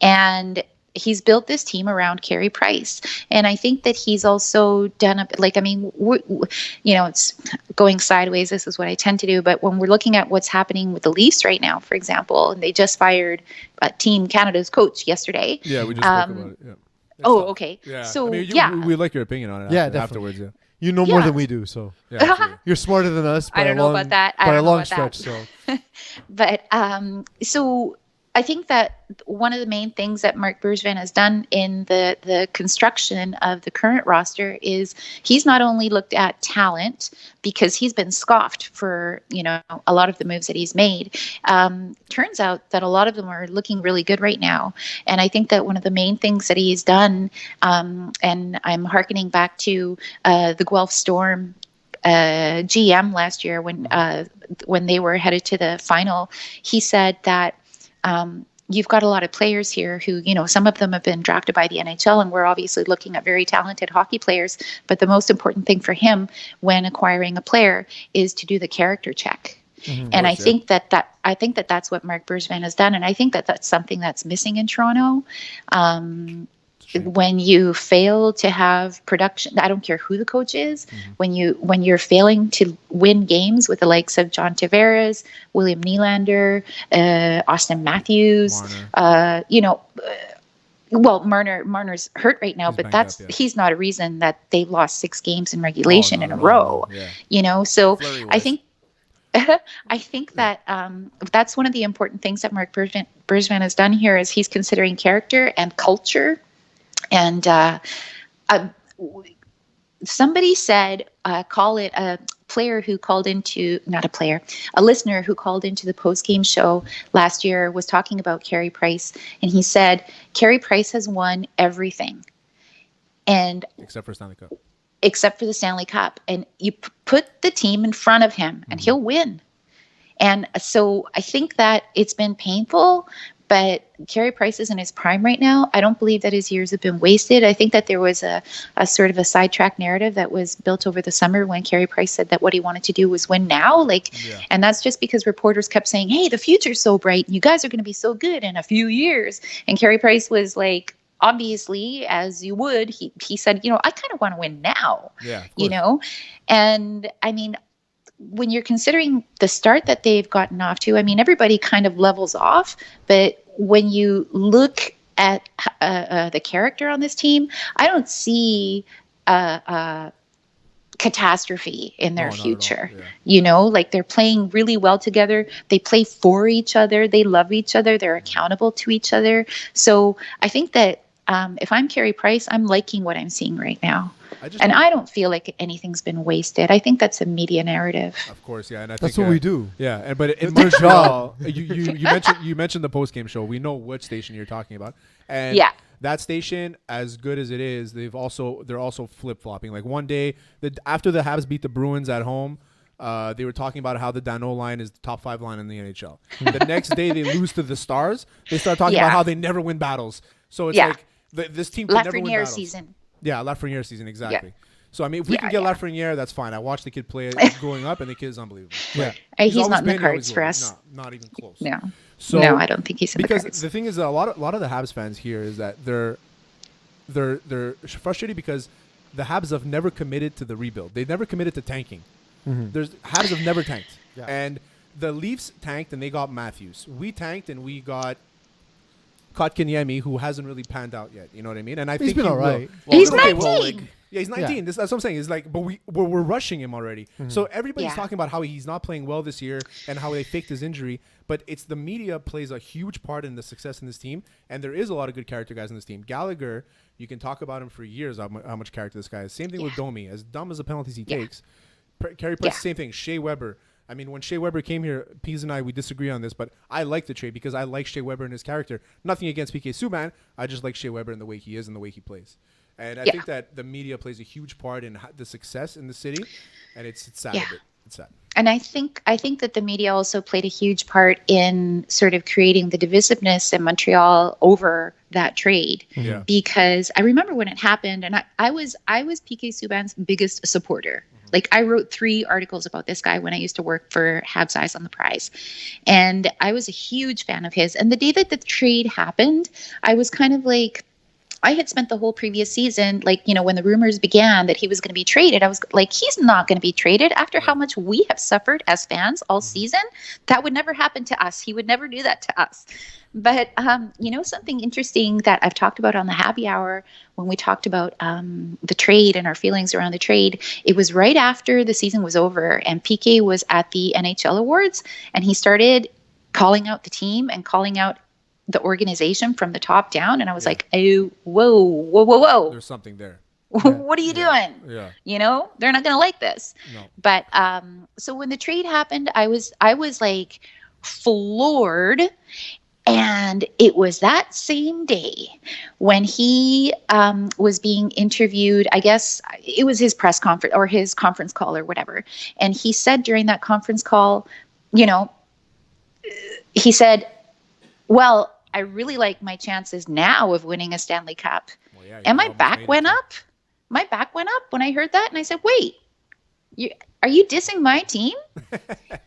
[SPEAKER 8] and he's built this team around Carey Price. And I think that he's also done it's going sideways. This is what I tend to do. But when we're looking at what's happening with the Leafs right now, for example, and they just fired Team Canada's coach yesterday.
[SPEAKER 6] Yeah, we just spoke about it. Yeah.
[SPEAKER 8] Okay.
[SPEAKER 6] Yeah.
[SPEAKER 8] So,
[SPEAKER 6] we like your opinion on it.
[SPEAKER 4] Definitely.
[SPEAKER 6] Afterwards. Yeah.
[SPEAKER 4] you know more than we do. So you're smarter than us. By
[SPEAKER 8] I don't know about that.
[SPEAKER 4] By a long stretch. So,
[SPEAKER 8] but so I think that one of the main things that Mark Bergevin has done in the construction of the current roster is he's not only looked at talent, because he's been scoffed for, a lot of the moves that he's made. Turns out that a lot of them are looking really good right now. And I think that one of the main things that he's done, and I'm hearkening back to the Guelph Storm GM last year when they were headed to the final, he said that you've got a lot of players here who, some of them have been drafted by the NHL, and we're obviously looking at very talented hockey players. But the most important thing for him when acquiring a player is to do the character check. And I think that's what Mark Bergevin has done, and I think that that's something that's missing in Toronto. When you fail to have production, I don't care who the coach is, when you're failing to win games with the likes of John Tavares, William Nylander, Austin Matthews, Marner's hurt right now, but he's not a reason that they've lost 6 games in regulation in a row. So I think that that's one of the important things that Mark Bergevin has done here is he's considering character and culture. And somebody said, call it a player who called into, not a player, a listener who called into the post-game show last year was talking about Carey Price. And he said, Carey Price has won everything. And
[SPEAKER 6] except for Stanley Cup.
[SPEAKER 8] Except for the Stanley Cup. And you put the team in front of him and he'll win. And so I think that it's been painful, but Carey Price is in his prime right now. I don't believe that his years have been wasted. I think that there was a sort of a sidetrack narrative that was built over the summer when Carey Price said that what he wanted to do was win now. And that's just because reporters kept saying, hey, the future's so bright. You guys are going to be so good in a few years. And Carey Price was like, obviously, as you would, he said, I kind of want to win now, And I mean, when you're considering the start that they've gotten off to, I mean, everybody kind of levels off. But when you look at the character on this team, I don't see catastrophe in their future. Like they're playing really well together. They play for each other. They love each other. They're accountable to each other. So I think that if I'm Carey Price, I'm liking what I'm seeing right now. I don't feel like anything's been wasted. I think that's a media narrative.
[SPEAKER 6] Of course, yeah, and
[SPEAKER 4] that's what we do.
[SPEAKER 6] Yeah, but in Montreal, you mentioned the post game show. We know what station you're talking about, and that station, as good as it is, they're also flip flopping. Like one day, after the Habs beat the Bruins at home, they were talking about how the Danault line is the top 5 line in the NHL. The next day, they lose to the Stars. They start talking about how they never win battles. So it's like this team can never win battles.
[SPEAKER 8] Season.
[SPEAKER 6] Yeah, Lafreniere season, exactly. So, I mean, if we can get Lafreniere, that's fine. I watched the kid play growing up, and the kid is unbelievable.
[SPEAKER 4] Yeah.
[SPEAKER 8] He's not in the cards for us.
[SPEAKER 6] No, not even close.
[SPEAKER 8] No.
[SPEAKER 6] So,
[SPEAKER 8] no, I don't think he's in the cards.
[SPEAKER 6] Because the thing is, a lot of the Habs fans here is that they're frustrated because the Habs have never committed to the rebuild. They've never committed to tanking. Habs have never tanked. Yeah. And the Leafs tanked, and they got Matthews. We tanked, and we got Kotkaniemi, who hasn't really panned out yet. You know what I mean? And I
[SPEAKER 4] He's
[SPEAKER 6] think
[SPEAKER 4] been
[SPEAKER 6] he
[SPEAKER 4] all
[SPEAKER 6] will.
[SPEAKER 4] right.
[SPEAKER 8] He's
[SPEAKER 6] okay,
[SPEAKER 8] 19.
[SPEAKER 6] Yeah, he's 19.
[SPEAKER 4] Yeah.
[SPEAKER 6] That's what I'm saying. It's like, but we're rushing him already. So everybody's
[SPEAKER 8] Yeah.
[SPEAKER 6] talking about how he's not playing well this year and how they faked his injury. But it's the media plays a huge part in the success in this team. And there is a lot of good character guys in this team. Gallagher, you can talk about him for years, how much character this guy is. Same thing with Domi. As dumb as the penalties he takes. Carey Price, same thing. Shea Weber. I mean, when Shea Weber came here, Peeze and I, we disagree on this, but I like the trade because I like Shea Weber and his character. Nothing against PK Subban. I just like Shea Weber and the way he is and the way he plays. And I think that the media plays a huge part in the success in the city, and it's sad a bit. It's sad.
[SPEAKER 8] And I think that the media also played a huge part in sort of creating the divisiveness in Montreal over that trade.
[SPEAKER 6] Yeah.
[SPEAKER 8] Because I remember when it happened, and I was PK Subban's biggest supporter. Like, I wrote 3 articles about this guy when I used to work for Habs Eyes on the Prize. And I was a huge fan of his. And the day that the trade happened, I was kind of like, I had spent the whole previous season, like, you know, when the rumors began that he was going to be traded, I was like, he's not going to be traded after how much we have suffered as fans all season. That would never happen to us. He would never do that to us. But, you know, something interesting that I've talked about on the Habby Hour when we talked about the trade and our feelings around the trade, it was right after the season was over and PK was at the NHL Awards and he started calling out the team and calling out the organization from the top down. And I was like, oh, whoa.
[SPEAKER 6] There's something there.
[SPEAKER 8] What are you doing?
[SPEAKER 6] Yeah.
[SPEAKER 8] You know, they're not going to like this.
[SPEAKER 6] No.
[SPEAKER 8] But so when the trade happened, I was like floored. And it was that same day when he was being interviewed. I guess it was his press conference or his conference call or whatever. And he said during that conference call, you know, he said, well, I really like my chances now of winning a Stanley Cup.
[SPEAKER 6] Well, yeah,
[SPEAKER 8] and my back went up. My back went up when I heard that. And I said, wait, are you dissing my team?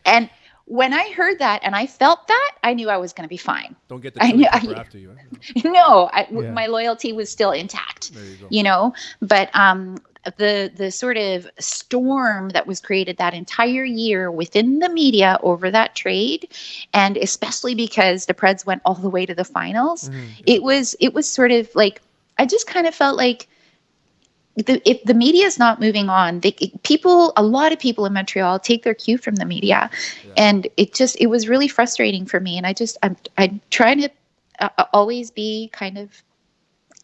[SPEAKER 8] And when I heard that and I felt that, I knew I was going to be fine.
[SPEAKER 6] Don't get the chili pepper after you.
[SPEAKER 8] No, my loyalty was still intact.
[SPEAKER 6] There you go.
[SPEAKER 8] You know, but the sort of storm that was created that entire year within the media over that trade, and especially because the Preds went all the way to the finals, it was sort of like, I just kind of felt like if the media is not moving on, a lot of people in Montreal take their cue from the media, and it was really frustrating for me. And I'm trying to always be kind of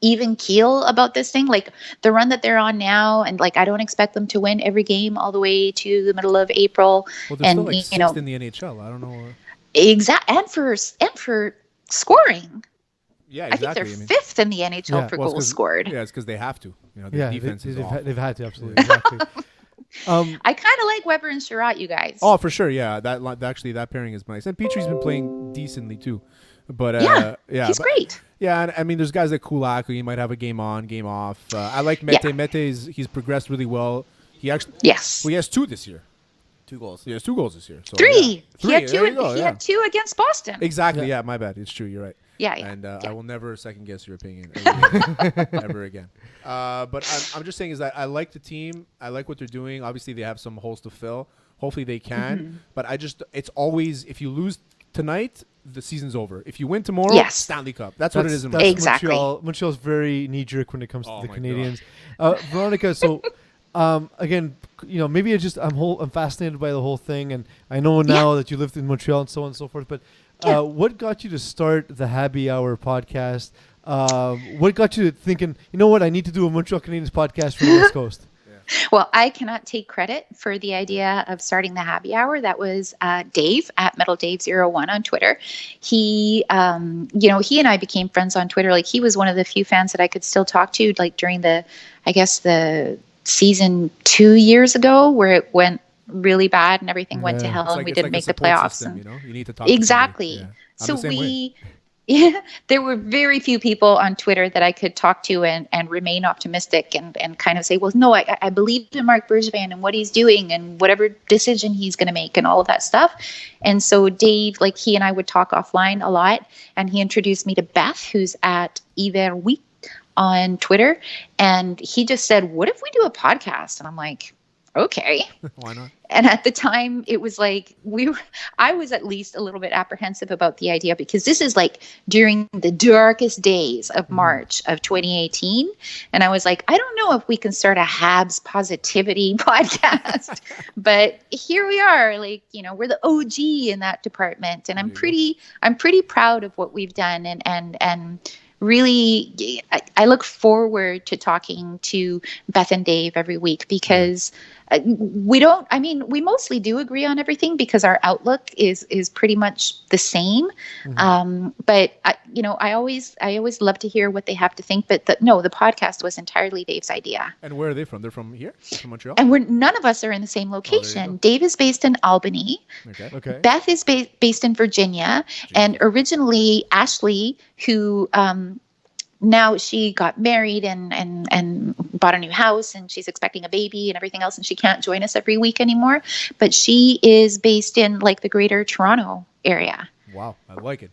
[SPEAKER 8] even keel about this thing, like the run that they're on now, and like I don't expect them to win every game all the way to the middle of April.
[SPEAKER 6] Well, they're
[SPEAKER 8] and
[SPEAKER 6] still like
[SPEAKER 8] you know,
[SPEAKER 6] sixth in the NHL. I don't know.
[SPEAKER 8] And for scoring.
[SPEAKER 6] Yeah,
[SPEAKER 8] exactly. I think they're 5th in the NHL for goals scored.
[SPEAKER 6] Yeah, it's because they have to. You know, the defense is off.
[SPEAKER 4] They've had to, absolutely. Exactly.
[SPEAKER 8] I kind of like Weber and Sherratt, you guys.
[SPEAKER 6] Oh, for sure. Yeah, that pairing is nice. And Petrie's been playing decently too. But
[SPEAKER 8] he's great.
[SPEAKER 6] Yeah, and I mean, there's guys like Kulak who you might have a game on, game off. I like Mete.
[SPEAKER 8] Yeah.
[SPEAKER 6] Mete he's progressed really well. He actually he has 2 this year.
[SPEAKER 7] 2 goals.
[SPEAKER 6] He has 2 goals this year. So,
[SPEAKER 8] 3.
[SPEAKER 6] He
[SPEAKER 8] had 2. He had 2 against Boston.
[SPEAKER 6] Exactly. Yeah, my bad. It's true. You're right.
[SPEAKER 8] Yeah.
[SPEAKER 6] And I will never second guess your opinion ever again. But I'm just saying is that I like the team. I like what they're doing. Obviously, they have some holes to fill. Hopefully, they can. But it's always, if you lose tonight, the season's over. If you win tomorrow, Stanley Cup. That's what it is in Montreal.
[SPEAKER 8] Exactly.
[SPEAKER 4] Montreal's very knee-jerk when it comes to the Canadians. Veronica, so again, you know, maybe I'm fascinated by the whole thing, and I know now that you lived in Montreal and so on and so forth, but what got you to start the Habby Hour podcast? What got you to thinking, you know what, I need to do a Montreal Canadiens podcast for the West Coast?
[SPEAKER 8] Well, I cannot take credit for the idea of starting the Habby Hour. That was Dave at MetalDave01 on Twitter. He, he and I became friends on Twitter. Like, he was one of the few fans that I could still talk to, like during the season 2 years ago where it went really bad and everything went to hell and we didn't make the playoffs.
[SPEAKER 6] System, you need to talk
[SPEAKER 8] exactly.
[SPEAKER 6] To
[SPEAKER 8] so there were very few people on Twitter that I could talk to and remain optimistic and kind of say, well, no, I believe in Marc Bergevin and what he's doing and whatever decision he's going to make and all of that stuff. And so Dave, like, he and I would talk offline a lot, and he introduced me to Beth, who's at Iverweek on Twitter. And he just said, what if we do a podcast? And I'm like, okay.
[SPEAKER 6] Why not?
[SPEAKER 8] And at the time, it was like I was at least a little bit apprehensive about the idea, because this is like during the darkest days of March of 2018. And I was like, I don't know if we can start a Habs positivity podcast, but here we are. Like, we're the OG in that department. And I'm pretty proud of what we've done. And really, I look forward to talking to Beth and Dave every week, because we mostly do agree on everything, because our outlook is pretty much the same. But I always love to hear what they have to think. But the podcast was entirely Dave's idea.
[SPEAKER 6] And where are they from? They're from here? From Montreal?
[SPEAKER 8] And none of us are in the same location. Dave is based in Albany.
[SPEAKER 6] Okay.
[SPEAKER 8] Beth is based in Virginia. And originally Ashley, who now she got married and bought a new house, and she's expecting a baby and everything else, and she can't join us every week anymore. But she is based in like the greater Toronto area.
[SPEAKER 6] Wow, I like it.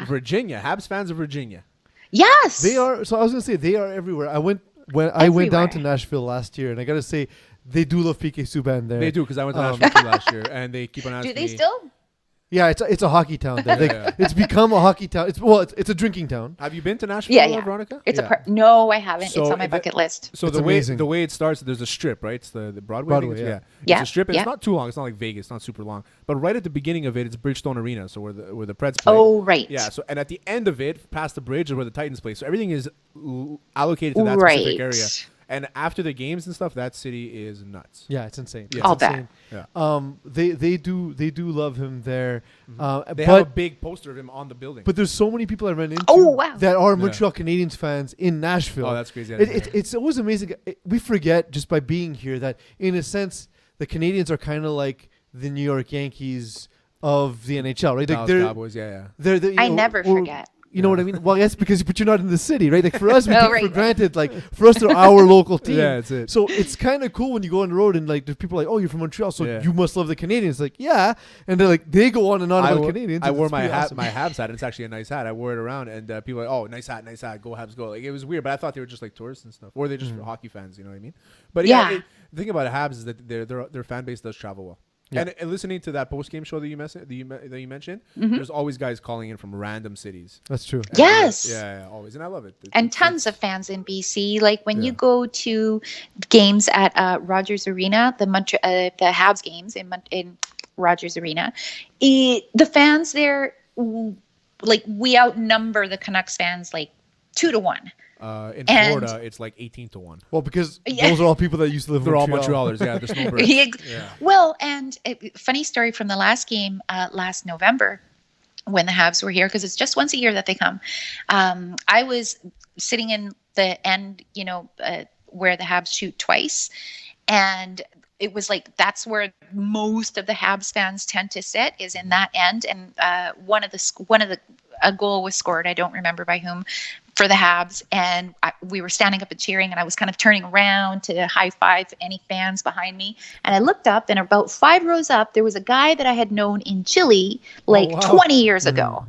[SPEAKER 6] Virginia, Habs fans of Virginia.
[SPEAKER 8] Yes,
[SPEAKER 4] they are. So I was gonna say they are everywhere. I went down to Nashville last year, and I gotta say they do love PK Subban there.
[SPEAKER 6] They do, because I went to Nashville too last year, and they keep on asking.
[SPEAKER 8] Do they
[SPEAKER 6] me,
[SPEAKER 8] still?
[SPEAKER 4] Yeah, it's a hockey town there. It's become a hockey town. It's a drinking town.
[SPEAKER 6] Have you been to Nashville, Veronica?
[SPEAKER 8] No, I haven't.
[SPEAKER 6] So
[SPEAKER 8] it's on my bucket list.
[SPEAKER 6] So
[SPEAKER 4] it's
[SPEAKER 6] the way it starts, there's a strip, right? It's the Broadway.
[SPEAKER 4] Yeah.
[SPEAKER 6] It's a strip. And It's not too long. It's not like Vegas. It's not super long. But right at the beginning of it, it's Bridgestone Arena, so where the Preds play.
[SPEAKER 8] Oh, right.
[SPEAKER 6] Yeah. So and at the end of it, past the bridge, is where the Titans play. So everything is allocated to that specific area. And after the games and stuff, that city is nuts.
[SPEAKER 4] Yeah, it's insane.
[SPEAKER 6] Yeah.
[SPEAKER 8] I'll bet.
[SPEAKER 6] Yeah.
[SPEAKER 4] They do love him there.
[SPEAKER 6] They have a big poster of him on the building.
[SPEAKER 4] But there's so many people I ran into that are Montreal Canadiens fans in Nashville.
[SPEAKER 6] Oh, that's crazy.
[SPEAKER 4] It's always amazing. We forget just by being here that, in a sense, the Canadians are kind of like the New York Yankees of the NHL, right? Like
[SPEAKER 6] Dallas Cowboys, yeah.
[SPEAKER 8] I never forget.
[SPEAKER 4] You know what I mean? Well, yes, but you're not in the city, right? Like for us, we take for granted. Like for us, they're our local team.
[SPEAKER 6] Yeah, that's it.
[SPEAKER 4] So it's kind of cool when you go on the road and like there's people like, oh, you're from Montreal, so you must love the Canadians. Like, yeah, and they're like, they go on and on about Canadians.
[SPEAKER 6] I wore my hat, my Habs hat, and it's actually a nice hat. I wore it around, and people are like, oh, nice hat, go Habs, go. Like it was weird, but I thought they were just like tourists and stuff, or they're just hockey fans. You know what I mean? But the thing about Habs is that their fan base does travel well. Yeah. And listening to that post-game show that you mentioned, there's always guys calling in from random cities.
[SPEAKER 4] That's true.
[SPEAKER 6] And
[SPEAKER 8] yes.
[SPEAKER 6] Always. And I love it.
[SPEAKER 8] And tons of fans in BC. Like when you go to games at Rogers Arena, the Habs games in Rogers Arena, the fans there, like we outnumber the Canucks fans like 2-1.
[SPEAKER 6] In Florida, it's like 18-1.
[SPEAKER 4] Well, because those are all people that used to live in Montreal.
[SPEAKER 6] They're all Montrealers, yeah. There's no break.
[SPEAKER 8] Well, and funny story from the last game last November when the Habs were here, because it's just once a year that they come. I was sitting in the end, where the Habs shoot twice. And it was like that's where most of the Habs fans tend to sit, is in that end. And a goal was scored, I don't remember by whom, for the Habs, and we were standing up and cheering, and I was kind of turning around to high five any fans behind me, and I looked up, and about 5 rows up there was a guy that I had known in Chile 20 years ago.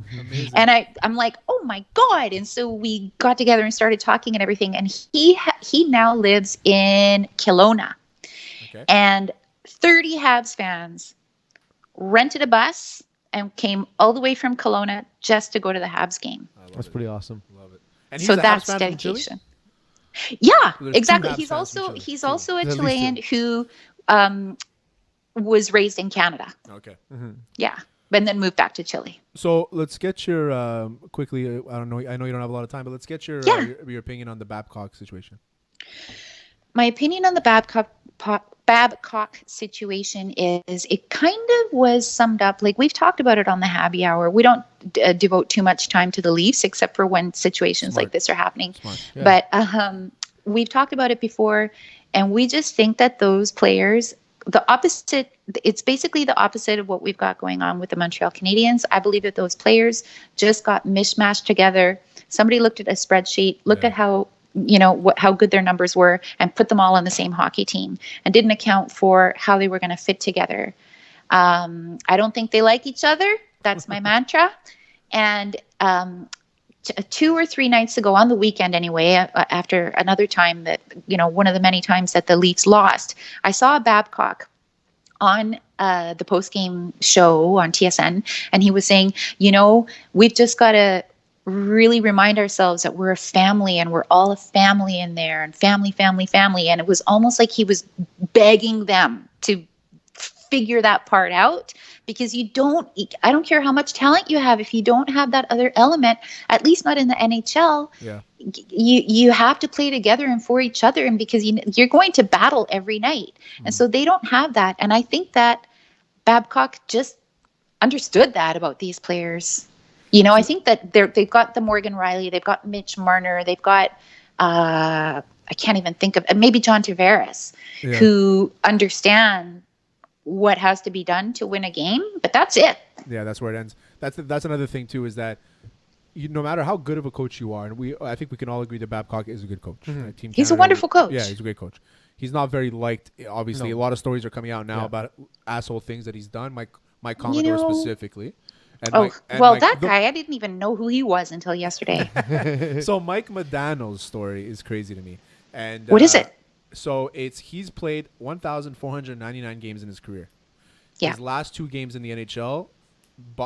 [SPEAKER 8] And I'm like, oh my god. And so we got together and started talking and everything, and he now lives in Kelowna. And 30 Habs fans rented a bus and came all the way from Kelowna just to go to the Habs game.
[SPEAKER 4] That's pretty awesome.
[SPEAKER 6] Love it. And
[SPEAKER 8] so that's dedication. Yeah, so exactly. He's also a Chilean who was raised in Canada.
[SPEAKER 6] Okay.
[SPEAKER 8] Yeah, but then moved back to Chile.
[SPEAKER 6] So let's get your quickly. I don't know. I know you don't have a lot of time, but let's get your opinion on the Babcock situation.
[SPEAKER 8] My opinion on the Babcock situation is it kind of was summed up, like we've talked about it on the Habby Hour. We don't devote too much time to the Leafs except for when situations like this are happening. Yeah. But we've talked about it before, and we just think that those players, it's basically the opposite of what we've got going on with the Montreal Canadiens. I believe that those players just got mishmashed together. Somebody looked at a spreadsheet, looked at how good their numbers were, and put them all on the same hockey team, and didn't account for how they were going to fit together. I don't think they like each other. That's my mantra. And 2 or 3 nights ago on the weekend anyway, after another time that, one of the many times that the Leafs lost, I saw Babcock on the post-game show on TSN, and he was saying, we've just got to really remind ourselves that we're a family and we're all a family in there, and family. And it was almost like he was begging them to figure that part out, because I don't care how much talent you have, if you don't have that other element, at least not in the NHL, you have to play together and for each other, and because you're going to battle every night. And so they don't have that. And I think that Babcock just understood that about these players. I think that they've got the Morgan Riley, they've got Mitch Marner, they've got I can't even think of, maybe John Tavares, who understand what has to be done to win a game, but that's it.
[SPEAKER 6] Yeah, that's where it ends. That's another thing too, is that no matter how good of a coach you are, and I think we can all agree that Babcock is a good coach. Team
[SPEAKER 8] He's
[SPEAKER 6] Canada,
[SPEAKER 8] a wonderful coach.
[SPEAKER 6] Yeah, he's a great coach. He's not very liked. Obviously, a lot of stories are coming out now about asshole things that he's done. Mike Commodore specifically. And
[SPEAKER 8] that guy, I didn't even know who he was until yesterday.
[SPEAKER 6] So Mike Modano's story is crazy to me. And
[SPEAKER 8] what is it?
[SPEAKER 6] So he's played 1,499 games in his career.
[SPEAKER 8] Yeah.
[SPEAKER 6] His last 2 games in the NHL,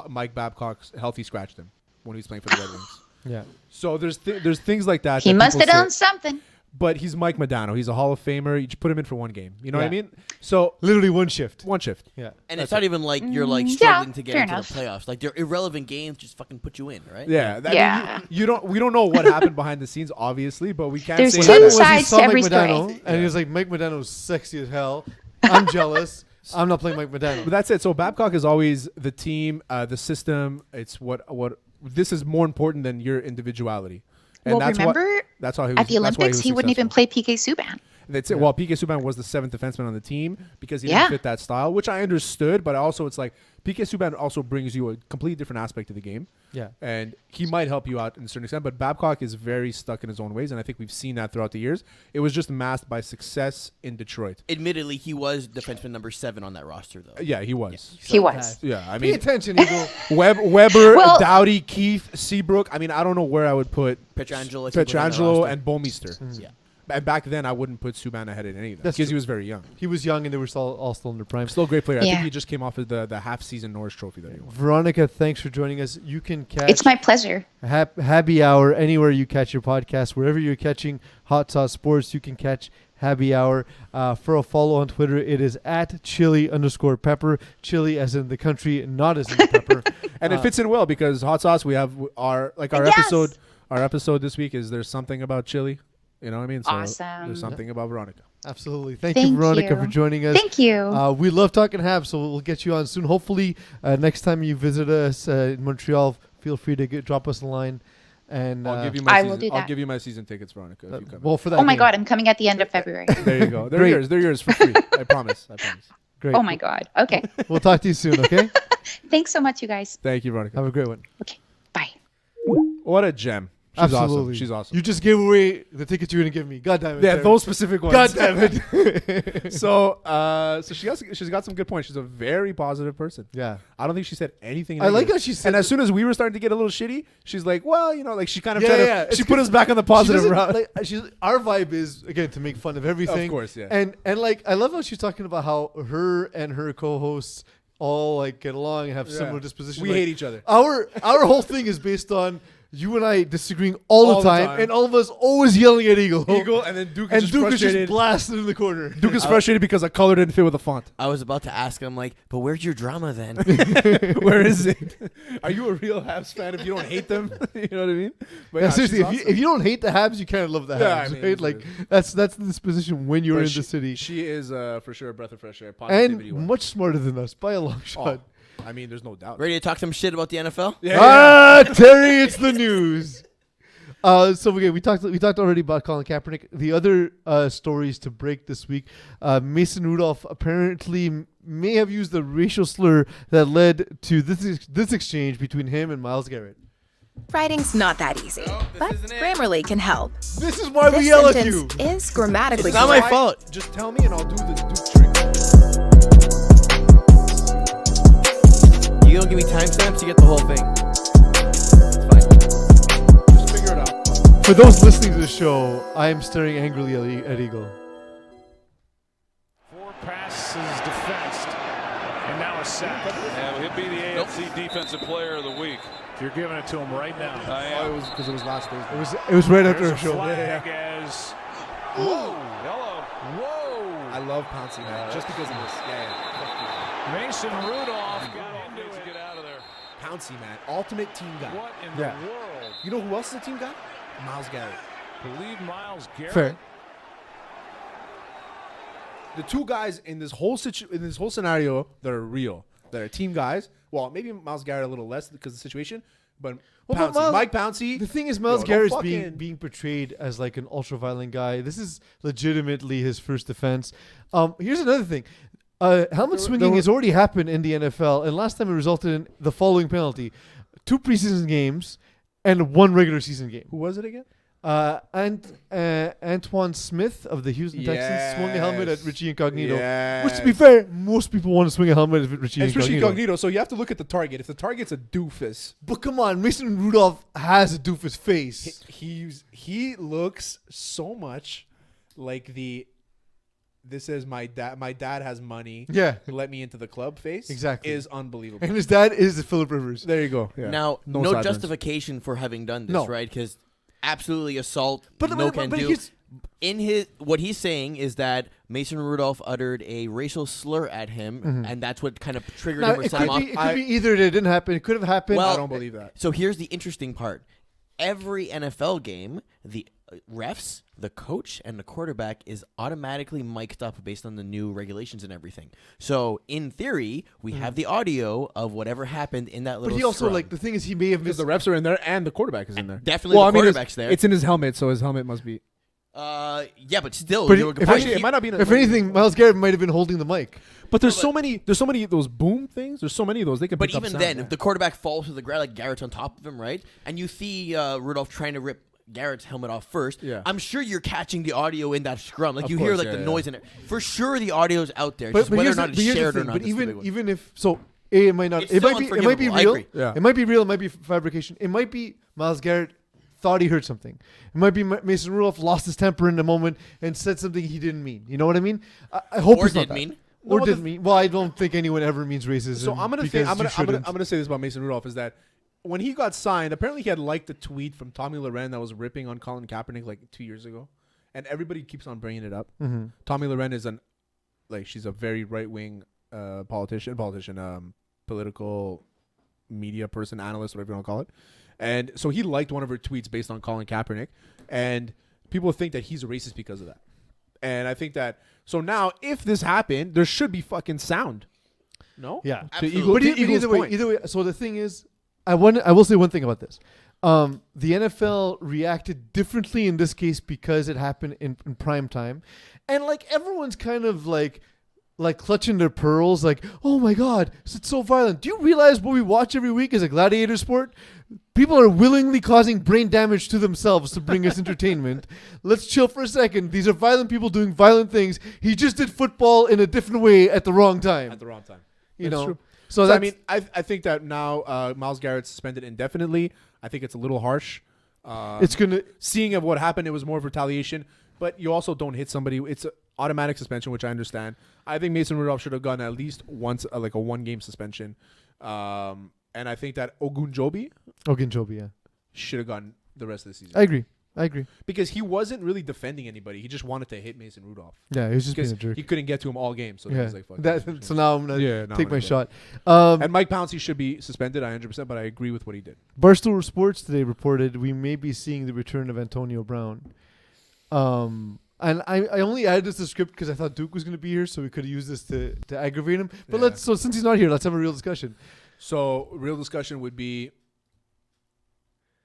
[SPEAKER 6] Mike Babcock's healthy scratched him when he was playing for the Red Wings.
[SPEAKER 4] Yeah.
[SPEAKER 6] So there's things like that.
[SPEAKER 8] He must have done something.
[SPEAKER 6] But he's Mike Modano. He's a Hall of Famer. You just put him in for 1 game. You know what I mean? So
[SPEAKER 4] literally 1 shift.
[SPEAKER 6] 1 shift.
[SPEAKER 4] Yeah.
[SPEAKER 7] And it's not even like you're like struggling to get into the playoffs. Like, they're irrelevant games, just fucking put you in, right?
[SPEAKER 6] Yeah. I mean, we don't know what happened behind the scenes, obviously, but we can't
[SPEAKER 8] There's
[SPEAKER 6] say
[SPEAKER 8] two
[SPEAKER 6] that.
[SPEAKER 8] sides to every
[SPEAKER 4] Modano,
[SPEAKER 8] story.
[SPEAKER 4] and he was like, Mike Modano's sexy as hell. I'm jealous. I'm not playing Mike Modano.
[SPEAKER 6] But that's it. So Babcock is always the team, the system. It's what this is more important than your individuality. And
[SPEAKER 8] remember
[SPEAKER 6] that's how he was,
[SPEAKER 8] at the Olympics, he wouldn't even play PK Subban.
[SPEAKER 6] That's it. Well, PK Subban was the 7th defenseman on the team because he didn't fit that style, which I understood. But also, it's like PK Subban also brings you a completely different aspect of the game.
[SPEAKER 4] Yeah.
[SPEAKER 6] And he might help you out in a certain extent. But Babcock is very stuck in his own ways. And I think we've seen that throughout the years. It was just masked by success in Detroit.
[SPEAKER 7] Admittedly, he was defenseman number 7 on that roster, though.
[SPEAKER 6] Yeah, he was.
[SPEAKER 8] He was.
[SPEAKER 6] Yeah, I mean,
[SPEAKER 4] pay attention, Eagle.
[SPEAKER 6] Weber, Doughty, Keith, Seabrook. I mean, I don't know where I would put
[SPEAKER 7] Pietrangelo
[SPEAKER 6] and Bomeister.
[SPEAKER 7] Yeah.
[SPEAKER 6] And back then, I wouldn't put Subban ahead of any of them because he was very young.
[SPEAKER 4] He was young, and they were all still in their prime.
[SPEAKER 6] Still a great player. I think he just came off of the half-season Norris Trophy that he won.
[SPEAKER 4] Veronica, thanks for joining us. You can catch...
[SPEAKER 8] It's my pleasure.
[SPEAKER 4] Habby Hour anywhere you catch your podcast. Wherever you're catching Hot Sauce Sports, you can catch Habby Hour. For a follow on Twitter, it is at @chili_pepper. Chili as in the country, not as in the pepper.
[SPEAKER 6] And it fits in well because Hot Sauce, we have our episode. Our episode this week is There's Something About Chili. You know what I mean? So
[SPEAKER 8] awesome.
[SPEAKER 6] There's something about Veronica.
[SPEAKER 4] Absolutely. Thank you, Veronica, for joining us.
[SPEAKER 8] Thank you.
[SPEAKER 4] We love talking Habs, so we'll get you on soon. Hopefully, next time you visit us in Montreal, feel free to drop us a line. And
[SPEAKER 6] I'll give you my season tickets, Veronica. If you come
[SPEAKER 4] for that.
[SPEAKER 8] Oh my God, I'm coming at the end of February.
[SPEAKER 6] There you go. They're yours. They're yours for free. I promise.
[SPEAKER 4] Great.
[SPEAKER 8] Oh my God. Okay.
[SPEAKER 4] We'll talk to you soon. Okay.
[SPEAKER 8] Thanks so much, you guys.
[SPEAKER 6] Thank you, Veronica.
[SPEAKER 4] Have a great one.
[SPEAKER 8] Okay. Bye.
[SPEAKER 6] What a gem.
[SPEAKER 4] Absolutely.
[SPEAKER 6] She's awesome.
[SPEAKER 4] You just gave away the tickets you're going to give me. God damn it.
[SPEAKER 6] Yeah,
[SPEAKER 4] Terry.
[SPEAKER 6] those specific ones.
[SPEAKER 4] God damn it.
[SPEAKER 6] So she's got some good points. She's a very positive person.
[SPEAKER 4] Yeah.
[SPEAKER 6] I don't think she said anything
[SPEAKER 4] I like how she said.
[SPEAKER 6] And as soon as we were starting to get a little shitty, she's like, well, like she kind of she put us back on the positive route.
[SPEAKER 4] Our vibe is, again, to make fun of everything.
[SPEAKER 6] Of course, yeah.
[SPEAKER 4] And I love how she's talking about how her and her co-hosts all get along and have similar dispositions.
[SPEAKER 6] We hate each other.
[SPEAKER 4] Our whole thing is based on you and I disagreeing all the time, and all of us always yelling at Eagle,
[SPEAKER 6] and then Duke is
[SPEAKER 4] just blasted in the corner.
[SPEAKER 6] Duke is frustrated because a color didn't fit with the font.
[SPEAKER 7] I was about to ask him, but where's your drama then?
[SPEAKER 6] Where is it? Are you a real Habs fan if you don't hate them? You know what I mean? But
[SPEAKER 4] seriously, if you don't hate the Habs, you kind of love the Habs, right? That's the disposition when you're in the city.
[SPEAKER 6] She is for sure a breath of fresh air.
[SPEAKER 4] And much smarter than us by a long shot.
[SPEAKER 6] I mean, there's no doubt.
[SPEAKER 7] Ready to talk some shit about the NFL?
[SPEAKER 6] Yeah.
[SPEAKER 4] Terry, it's the news. So we talked already about Colin Kaepernick. The other stories to break this week: Mason Rudolph apparently may have used the racial slur that led to this exchange between him and Myles Garrett.
[SPEAKER 9] Writing's not that easy, but Grammarly can help.
[SPEAKER 4] This is why we yell at you.
[SPEAKER 9] Is grammatically
[SPEAKER 7] correct. It's not my fault.
[SPEAKER 6] Just tell me and I'll do the Duke trick.
[SPEAKER 7] You don't give me timestamps, you get the whole thing. It's fine.
[SPEAKER 4] For those listening to the show, I am staring angrily at Eagle.
[SPEAKER 10] 4 passes defensed, and now a sack.
[SPEAKER 11] Yeah, he'll be the AFC Defensive Player of the Week.
[SPEAKER 10] You're giving it to him right now.
[SPEAKER 11] I am.
[SPEAKER 6] Oh, it was because it was last Thursday.
[SPEAKER 4] It was right after
[SPEAKER 10] There's
[SPEAKER 4] our
[SPEAKER 10] a
[SPEAKER 4] show.
[SPEAKER 10] flag as
[SPEAKER 11] Whoa. Hello.
[SPEAKER 10] whoa.
[SPEAKER 6] I love Pouncey, man, just because of this. Yeah.
[SPEAKER 10] Mason Rudolph got into
[SPEAKER 11] Needs to
[SPEAKER 10] it.
[SPEAKER 11] get out of there.
[SPEAKER 6] Pouncey, man, ultimate team guy.
[SPEAKER 10] What in
[SPEAKER 4] Yeah.
[SPEAKER 10] the world?
[SPEAKER 6] You know who else is a team guy? Myles Garrett.
[SPEAKER 10] Believe Myles Garrett.
[SPEAKER 4] Fair.
[SPEAKER 6] The two guys in this whole scenario that are real, that are team guys. Well, maybe Myles Garrett a little less because of the situation, but
[SPEAKER 4] Well,
[SPEAKER 6] Pouncey, Mike Pouncey.
[SPEAKER 4] The thing is, Myles
[SPEAKER 6] don't
[SPEAKER 4] Garrett's
[SPEAKER 6] fucking-
[SPEAKER 4] being portrayed as like an ultra-violent guy. This is legitimately his first offense. Here's another thing. Helmet swinging has already happened in the NFL, and last time it resulted in the following penalty: 2 preseason games and 1 regular season game.
[SPEAKER 6] Who was it again?
[SPEAKER 4] Antoine Smith of the Houston Texans swung a helmet at Richie Incognito.
[SPEAKER 6] Yes.
[SPEAKER 4] Which, to be fair, most people want to swing a helmet at Richie
[SPEAKER 6] It's Richie
[SPEAKER 4] Incognito.
[SPEAKER 6] Incognito, so you have to look at the target. If the target's a doofus,
[SPEAKER 4] But come on, Mason Rudolph has a doofus face.
[SPEAKER 6] he looks so much like the "this is my dad. My dad has money.
[SPEAKER 4] Yeah.
[SPEAKER 6] Let me into the club" face.
[SPEAKER 4] Exactly.
[SPEAKER 6] Is unbelievable.
[SPEAKER 4] And his dad is Philip Rivers.
[SPEAKER 6] There you go. Yeah.
[SPEAKER 7] Now, no
[SPEAKER 6] sideburns.
[SPEAKER 7] justification for having done this,
[SPEAKER 4] No.
[SPEAKER 7] right? Because absolutely assault,
[SPEAKER 4] But
[SPEAKER 7] can do.
[SPEAKER 4] he's-
[SPEAKER 7] In his, what he's saying is that Mason Rudolph uttered a racial slur at him, and that's what kind of triggered
[SPEAKER 4] Now,
[SPEAKER 7] him or
[SPEAKER 4] it
[SPEAKER 7] set him
[SPEAKER 4] could,
[SPEAKER 7] off.
[SPEAKER 4] be, it could be either it didn't happen, it could have happened.
[SPEAKER 7] Well,
[SPEAKER 6] I don't believe that.
[SPEAKER 7] So here's the interesting part. Every NFL game, the refs, the coach, and the quarterback is automatically mic'd up based on the new regulations and everything. So in theory, we have the audio of whatever happened in that
[SPEAKER 4] but
[SPEAKER 7] little
[SPEAKER 4] he also,
[SPEAKER 7] scrum.
[SPEAKER 4] like, the thing is, he may have
[SPEAKER 6] Because
[SPEAKER 4] missed.
[SPEAKER 6] the refs are in there and the quarterback is in there.
[SPEAKER 7] Definitely the quarterback's there.
[SPEAKER 6] It's in his helmet, so his helmet must be.
[SPEAKER 7] Yeah, but still,
[SPEAKER 4] But
[SPEAKER 7] you were-
[SPEAKER 4] if
[SPEAKER 6] Actually, it might not be.
[SPEAKER 4] If anything, Myles Garrett might have been holding the mic.
[SPEAKER 6] But there's so many of those boom things. There's so many of those. They can.
[SPEAKER 7] But
[SPEAKER 6] pick up
[SPEAKER 7] even
[SPEAKER 6] sound,
[SPEAKER 7] then,
[SPEAKER 6] yeah.
[SPEAKER 7] if the quarterback falls to the ground, like Garrett's on top of him, right? And you see Rudolph trying to rip Garrett's helmet off first,
[SPEAKER 6] Yeah.
[SPEAKER 7] I'm sure you're catching the audio in that scrum. Like
[SPEAKER 6] Of
[SPEAKER 7] you hear
[SPEAKER 6] course,
[SPEAKER 7] like
[SPEAKER 6] yeah,
[SPEAKER 7] the
[SPEAKER 6] yeah.
[SPEAKER 7] noise in it. For sure, the audio's out there. Just whether or
[SPEAKER 4] here's
[SPEAKER 7] not
[SPEAKER 4] the-
[SPEAKER 7] it's shared
[SPEAKER 4] thing,
[SPEAKER 7] or not.
[SPEAKER 4] But
[SPEAKER 7] that's the big one.
[SPEAKER 4] even if so, it might not.
[SPEAKER 7] It's
[SPEAKER 4] It
[SPEAKER 7] still
[SPEAKER 4] might be
[SPEAKER 7] unforgivable. I
[SPEAKER 4] real.
[SPEAKER 7] agree.
[SPEAKER 6] Yeah.
[SPEAKER 4] It might be real. It might be fabrication. It might be Myles Garrett thought he heard something. It might be Mason Rudolph lost his temper in the moment and said something he didn't mean. You know what I mean? I hope
[SPEAKER 7] Or
[SPEAKER 4] it's not
[SPEAKER 7] did
[SPEAKER 4] that.
[SPEAKER 7] mean.
[SPEAKER 4] Or
[SPEAKER 6] No,
[SPEAKER 4] didn't mean. Well, I don't think anyone ever means racism.
[SPEAKER 6] So I'm gonna
[SPEAKER 4] because
[SPEAKER 6] say I'm
[SPEAKER 4] you
[SPEAKER 6] gonna
[SPEAKER 4] shouldn't.
[SPEAKER 6] say this about Mason Rudolph is that when he got signed, apparently he had liked the tweet from Tommy Loren that was ripping on Colin Kaepernick like 2 years ago, and everybody keeps on bringing it up.
[SPEAKER 4] Mhm.
[SPEAKER 6] Tommy Loren is she's a very right wing politician, political media person, analyst, whatever you want to call it, and so he liked one of her tweets based on Colin Kaepernick, and people think that he's a racist because of that. And I think that so now if this happened, there should be fucking sound. No?
[SPEAKER 4] Yeah.
[SPEAKER 6] To
[SPEAKER 7] Absolutely.
[SPEAKER 6] Eagle,
[SPEAKER 4] But
[SPEAKER 6] to
[SPEAKER 4] either
[SPEAKER 6] Eagles'
[SPEAKER 4] way,
[SPEAKER 6] point.
[SPEAKER 4] either way. So the thing is, I will say one thing about this. The NFL reacted differently in this case because it happened in prime time, and like everyone's kind of like clutching their pearls, like, oh my god, it's so violent. Do you realize what we watch every week is a gladiator sport? People are willingly causing brain damage to themselves to bring us entertainment. Let's chill for a second. These are violent people doing violent things. He just did football in a different way at the wrong time.
[SPEAKER 6] At the wrong time.
[SPEAKER 4] You
[SPEAKER 6] That's
[SPEAKER 4] know.
[SPEAKER 6] true.
[SPEAKER 4] So
[SPEAKER 6] I
[SPEAKER 4] that's,
[SPEAKER 6] mean, I think that now Myles Garrett's suspended indefinitely. I think it's a little harsh.
[SPEAKER 4] it's gonna.
[SPEAKER 6] Seeing of what happened, it was more of retaliation. But you also don't hit somebody. It's an automatic suspension, which I understand. I think Mason Rudolph should have gotten at least once, like a 1-game suspension. And I think that Ogunjobi
[SPEAKER 4] Ogunjobi,
[SPEAKER 6] should have gotten the rest of the season.
[SPEAKER 4] I agree.
[SPEAKER 6] Because he wasn't really defending anybody. He just wanted to hit Mason Rudolph.
[SPEAKER 4] Yeah, he was just being
[SPEAKER 6] Because
[SPEAKER 4] a jerk.
[SPEAKER 6] he couldn't get to him all game. So he
[SPEAKER 4] Yeah.
[SPEAKER 6] was like, fuck
[SPEAKER 4] That,
[SPEAKER 6] it.
[SPEAKER 4] so now I'm gonna
[SPEAKER 6] Yeah, now
[SPEAKER 4] take
[SPEAKER 6] I'm
[SPEAKER 4] my
[SPEAKER 6] gonna
[SPEAKER 4] shot.
[SPEAKER 6] And Mike Pouncey should be suspended 100%, but I agree with what he did.
[SPEAKER 4] Barstool Sports today reported we may be seeing the return of Antonio Brown. And I only added this to the script because I thought Duke was going to be here, so we could use this to aggravate him. But
[SPEAKER 6] Yeah.
[SPEAKER 4] so since he's not here, let's have a real discussion.
[SPEAKER 6] So real discussion would be.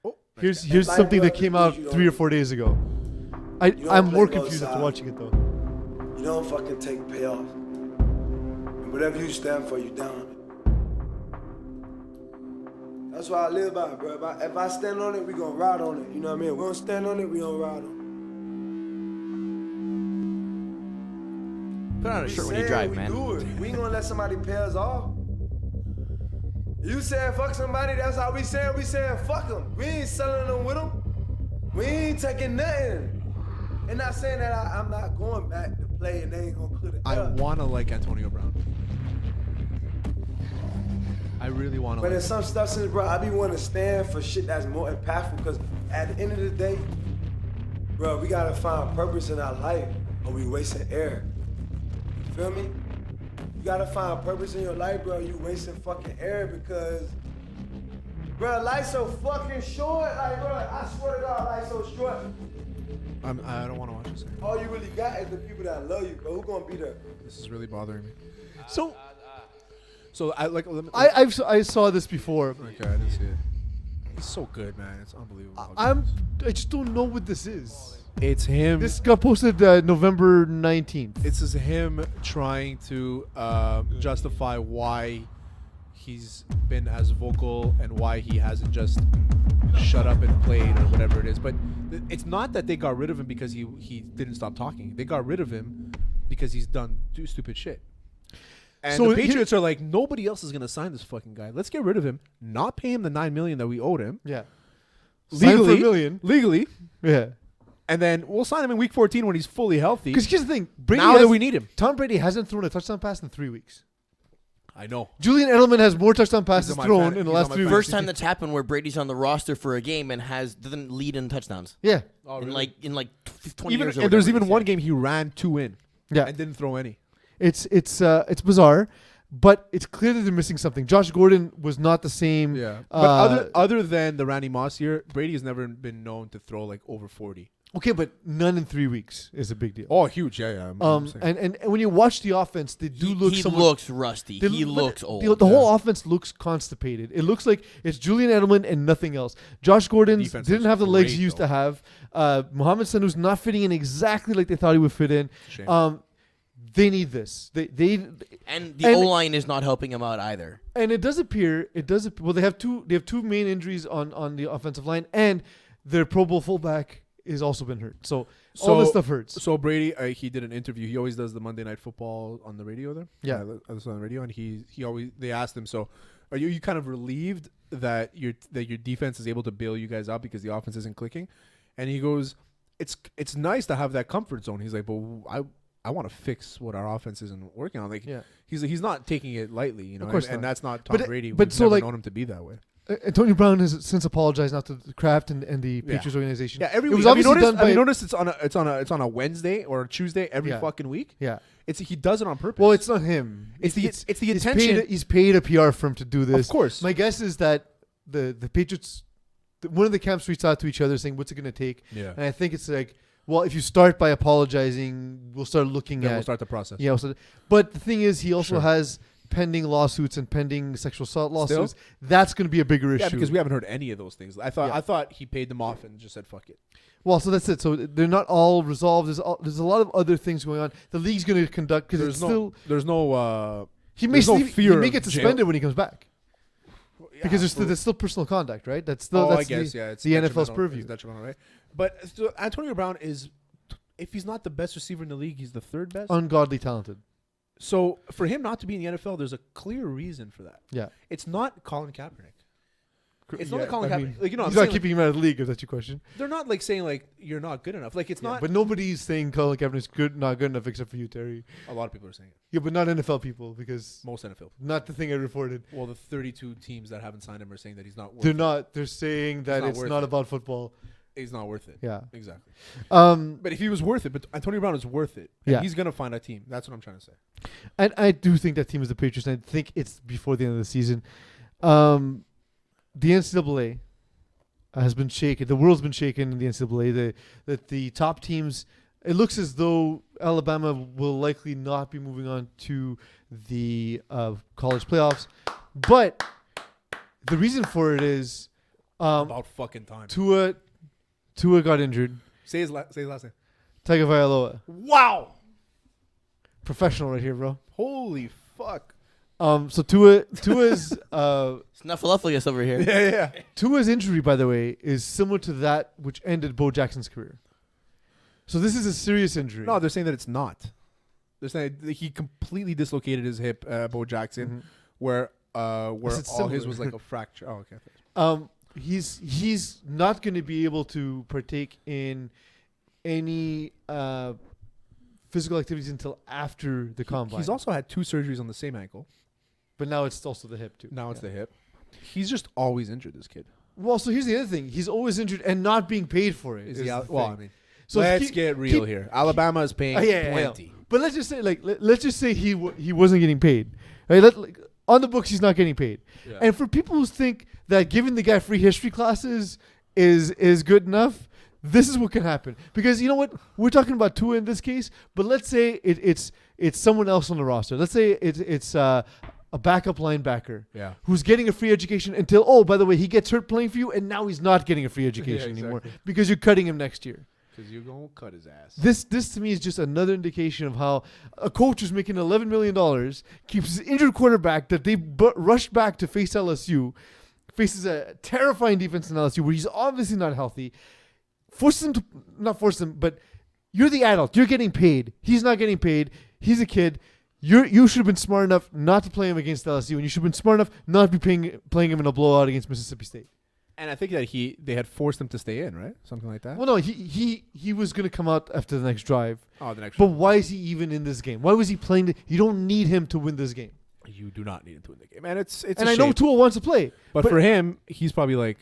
[SPEAKER 6] Oh,
[SPEAKER 4] Here's something that came out 3 or 4 days ago. I'm more confused after watching it though.
[SPEAKER 12] You don't fucking take payoffs. And whatever you stand for, you down. That's why I live by it, bro. If I stand on it, we gonna ride on it. You know what I mean? We don't stand on it, we don't ride on it.
[SPEAKER 7] Put on a
[SPEAKER 12] We
[SPEAKER 7] shirt when
[SPEAKER 12] say
[SPEAKER 7] you drive,
[SPEAKER 12] we
[SPEAKER 7] man.
[SPEAKER 12] do it. We ain't gonna let somebody pay us off. You saying fuck somebody, that's how we saying fuck them. We ain't selling them with them. We ain't taking nothing. And not saying that I'm not going back to play and they ain't gonna clear the
[SPEAKER 6] I
[SPEAKER 12] air.
[SPEAKER 6] want to like Antonio Brown. I really want to.
[SPEAKER 12] But
[SPEAKER 6] like
[SPEAKER 12] in some stuff, since bro, I be wanting to stand for shit that's more impactful. Because at the end of the day, bro, we gotta find purpose in our life, or we wasting air. You feel me? You gotta find purpose in your life, bro. You wasting fucking air because, bro, life's so fucking short. Like, bro, I swear to God, life's so short.
[SPEAKER 6] I don't want to watch this.
[SPEAKER 12] All you really got is the people that love you, bro. Who gonna be there?
[SPEAKER 6] This is really bothering me.
[SPEAKER 4] So
[SPEAKER 6] I like.
[SPEAKER 4] I saw this before.
[SPEAKER 6] Okay, I didn't see it. It's so good, man. It's unbelievable.
[SPEAKER 4] I just don't know what this is.
[SPEAKER 6] It's him.
[SPEAKER 4] This got posted November 19th.
[SPEAKER 6] It's just him trying to justify why he's been as vocal and why he hasn't just shut up and played or whatever it is. But it's not that they got rid of him because he didn't stop talking. They got rid of him because he's done stupid shit. And
[SPEAKER 4] So
[SPEAKER 6] the Patriots are like, nobody else is going to sign this fucking guy. Let's get rid of him. Not pay him the $9 million that we owed him.
[SPEAKER 4] Yeah.
[SPEAKER 6] Legally.
[SPEAKER 4] Sign for $1 million.
[SPEAKER 6] Legally.
[SPEAKER 4] Yeah.
[SPEAKER 6] And then we'll sign him in week 14 when he's fully healthy.
[SPEAKER 4] Because here's the thing. Brady
[SPEAKER 6] now that we need him.
[SPEAKER 4] Tom Brady hasn't thrown a touchdown pass in 3 weeks.
[SPEAKER 6] I know.
[SPEAKER 4] Julian Edelman has more touchdown passes
[SPEAKER 6] on my
[SPEAKER 4] thrown
[SPEAKER 6] fan-
[SPEAKER 4] in the
[SPEAKER 6] he's
[SPEAKER 4] last
[SPEAKER 6] on my
[SPEAKER 4] 3 weeks.
[SPEAKER 7] First time that's happened where Brady's on the roster for a game and doesn't lead in touchdowns.
[SPEAKER 4] Yeah.
[SPEAKER 6] Oh,
[SPEAKER 7] In
[SPEAKER 6] really?
[SPEAKER 7] like 20
[SPEAKER 6] Even,
[SPEAKER 7] years.
[SPEAKER 6] and there's even one game he ran 2 in.
[SPEAKER 4] Yeah.
[SPEAKER 6] And didn't throw any.
[SPEAKER 4] It's bizarre, but it's clear that they're missing something. Josh Gordon was not the same.
[SPEAKER 6] Yeah. But other than the Randy Moss year, Brady has never been known to throw like over 40.
[SPEAKER 4] Okay, but none in 3 weeks is a big deal.
[SPEAKER 6] Oh, huge. Yeah. I'm saying.
[SPEAKER 4] And when you watch the offense, they do look.
[SPEAKER 7] He
[SPEAKER 4] somewhat,
[SPEAKER 7] looks rusty.
[SPEAKER 4] they
[SPEAKER 7] He
[SPEAKER 4] look-
[SPEAKER 7] looks old.
[SPEAKER 4] The whole offense looks constipated. It looks like it's Julian Edelman and nothing else. Josh Gordon
[SPEAKER 6] Defense
[SPEAKER 4] didn't
[SPEAKER 6] looks
[SPEAKER 4] have the legs
[SPEAKER 6] great,
[SPEAKER 4] he used
[SPEAKER 6] though.
[SPEAKER 4] to have. Mohamed Sanu's not fitting in exactly like they thought he would fit in.
[SPEAKER 6] Shame.
[SPEAKER 4] They need this.
[SPEAKER 7] And the O line is not helping him out either.
[SPEAKER 4] And it does appear. Well, they have two main injuries on the offensive line, and their Pro Bowl fullback has also been hurt. So all this stuff hurts.
[SPEAKER 6] So Brady, he did an interview. He always does the Monday Night Football on the radio there.
[SPEAKER 4] Yeah.
[SPEAKER 6] I was on the radio, and they asked him, so are you kind of relieved that your defense is able to bail you guys out because the offense isn't clicking? And he goes, it's nice to have that comfort zone. He's like, but I want to fix what our offense isn't working on. Like,
[SPEAKER 4] Yeah.
[SPEAKER 6] he's not taking it lightly, you know.
[SPEAKER 4] Of course
[SPEAKER 6] and
[SPEAKER 4] not.
[SPEAKER 6] that's not Tom
[SPEAKER 4] But
[SPEAKER 6] Brady.
[SPEAKER 4] but
[SPEAKER 6] We've
[SPEAKER 4] so,
[SPEAKER 6] never
[SPEAKER 4] like-
[SPEAKER 6] known him to be that way.
[SPEAKER 4] Antonio Brown has since apologized now to the Kraft and the
[SPEAKER 6] Yeah.
[SPEAKER 4] Patriots organization.
[SPEAKER 6] Yeah, every
[SPEAKER 4] It
[SPEAKER 6] week.
[SPEAKER 4] was
[SPEAKER 6] Have you
[SPEAKER 4] obviously
[SPEAKER 6] noticed?
[SPEAKER 4] done
[SPEAKER 6] Have you
[SPEAKER 4] by-
[SPEAKER 6] noticed it's on a Wednesday or a Tuesday every
[SPEAKER 4] Yeah.
[SPEAKER 6] fucking week?
[SPEAKER 4] Yeah.
[SPEAKER 6] He does it on purpose.
[SPEAKER 4] Well, it's not him.
[SPEAKER 6] It's the
[SPEAKER 4] he's
[SPEAKER 6] attention.
[SPEAKER 4] He's paid a PR firm to do this.
[SPEAKER 6] Of course.
[SPEAKER 4] My guess is that the Patriots, one of the camps reached out to each other saying, "What's it going to take?"
[SPEAKER 6] Yeah.
[SPEAKER 4] And I think it's like, well, if you start by apologizing, we'll start looking
[SPEAKER 6] Then
[SPEAKER 4] at.
[SPEAKER 6] we'll start the process.
[SPEAKER 4] Yeah. But the thing is, he also
[SPEAKER 6] Sure.
[SPEAKER 4] has pending lawsuits and pending sexual assault lawsuits. That's going to be a bigger issue.
[SPEAKER 6] Yeah, because we haven't heard any of those things. I thought he paid them off and just said fuck it.
[SPEAKER 4] Well, so that's it. So they're not all resolved. There's a lot of other things going on. The league's going to conduct because it's still.
[SPEAKER 6] There's no.
[SPEAKER 4] He may
[SPEAKER 6] there's no
[SPEAKER 4] he
[SPEAKER 6] fear
[SPEAKER 4] may
[SPEAKER 6] of
[SPEAKER 4] get
[SPEAKER 6] jail.
[SPEAKER 4] suspended when he comes back.
[SPEAKER 6] Yeah,
[SPEAKER 4] Because there's still personal conduct, right? That's still
[SPEAKER 6] I
[SPEAKER 4] that's
[SPEAKER 6] guess
[SPEAKER 4] it's
[SPEAKER 6] it's
[SPEAKER 4] the NFL's
[SPEAKER 6] detrimental.
[SPEAKER 4] purview.
[SPEAKER 6] It's detrimental, right? But so Antonio Brown is, if he's not the best receiver in the league, he's the third best.
[SPEAKER 4] Ungodly talented.
[SPEAKER 6] So for him not to be in the NFL, there's a clear reason for that.
[SPEAKER 4] Yeah.
[SPEAKER 6] It's not Colin Kaepernick. It's
[SPEAKER 4] Yeah,
[SPEAKER 6] not Colin
[SPEAKER 4] I
[SPEAKER 6] Kaepernick.
[SPEAKER 4] mean,
[SPEAKER 6] Like, you know,
[SPEAKER 4] he's
[SPEAKER 6] I'm
[SPEAKER 4] not
[SPEAKER 6] saying,
[SPEAKER 4] keeping him out of the league. Is that your question?
[SPEAKER 6] they're not like saying like you're not good enough. Like it's not.
[SPEAKER 4] But nobody's saying Colin Kaepernick's not good enough except for you, Terry.
[SPEAKER 6] A lot of people are saying it.
[SPEAKER 4] Yeah, but not NFL people because
[SPEAKER 6] Most NFL.
[SPEAKER 4] not the thing I reported.
[SPEAKER 6] Well, the 32 teams that haven't signed him are saying that he's not worth
[SPEAKER 4] They're
[SPEAKER 6] it.
[SPEAKER 4] not. They're saying that
[SPEAKER 6] not
[SPEAKER 4] it's
[SPEAKER 6] worth
[SPEAKER 4] not
[SPEAKER 6] it.
[SPEAKER 4] about football.
[SPEAKER 6] He's not worth it.
[SPEAKER 4] Yeah.
[SPEAKER 6] Exactly.
[SPEAKER 4] But
[SPEAKER 6] But if he was worth it, but Antonio Brown is worth it. And
[SPEAKER 4] Yeah.
[SPEAKER 6] he's gonna find a team. That's what I'm trying to say.
[SPEAKER 4] I do think that team is the Patriots. And I think it's before the end of the season. The NCAA has been shaken. The world's been shaken in the NCAA. That the top teams. It looks as though Alabama will likely not be moving on to the college playoffs, but the reason for it is
[SPEAKER 6] About fucking time.
[SPEAKER 4] Tua got injured.
[SPEAKER 6] Say his last name.
[SPEAKER 4] Tagovailoa,
[SPEAKER 6] Wow.
[SPEAKER 4] professional right here, bro.
[SPEAKER 6] Holy fuck.
[SPEAKER 4] So Tua's
[SPEAKER 7] Snuffleupagus over here.
[SPEAKER 6] Yeah.
[SPEAKER 4] Tua's injury, by the way, is similar to that which ended Bo Jackson's career. So this is a serious injury.
[SPEAKER 6] No, they're saying that it's not. They're saying that he completely dislocated his hip, Bo Jackson, where all
[SPEAKER 4] it's
[SPEAKER 6] his
[SPEAKER 4] similar.
[SPEAKER 6] was like a fracture. Oh, okay.
[SPEAKER 4] he's not going to be able to partake in any physical activities until after the combine.
[SPEAKER 6] He's also had 2 surgeries on the same ankle.
[SPEAKER 4] But now it's also the hip too.
[SPEAKER 6] Now it's the hip. He's just always injured, this kid.
[SPEAKER 4] Well, so here's the other thing. He's always injured and not being paid for it.
[SPEAKER 6] So let's get real here. Alabama is paying plenty.
[SPEAKER 4] Yeah. But let's just say, let's just say he wasn't getting paid. Right? On the books, he's not getting paid. Yeah. And for people who think that giving the guy free history classes is good enough, this is what can happen. Because you know what? We're talking about Tua in this case, but let's say it's someone else on the roster. Let's say it's a backup linebacker who's getting a free education until, oh, by the way, he gets hurt playing for you, and now he's not getting a free education anymore because you're cutting him next year.
[SPEAKER 6] Because you're going to cut his ass.
[SPEAKER 4] This to me is just another indication of how a coach who's making $11 million keeps his injured quarterback that they rushed back to face LSU, faces a terrifying defense in LSU where he's obviously not healthy, not force him, but you're the adult. You're getting paid. He's not getting paid. He's a kid. You should have been smart enough not to play him against LSU, and you should have been smart enough not to be playing him in a blowout against Mississippi State.
[SPEAKER 6] And I think that they had forced him to stay in, right? Something like that.
[SPEAKER 4] Well, no, he was going to come out after the next drive.
[SPEAKER 6] Oh, the next
[SPEAKER 4] But
[SPEAKER 6] drive.
[SPEAKER 4] why is he even in this game? Why was he playing? You don't need him to win this game.
[SPEAKER 6] You do not need him to win the game. And it's
[SPEAKER 4] and I know Tua wants to play.
[SPEAKER 6] But for him, he's probably like,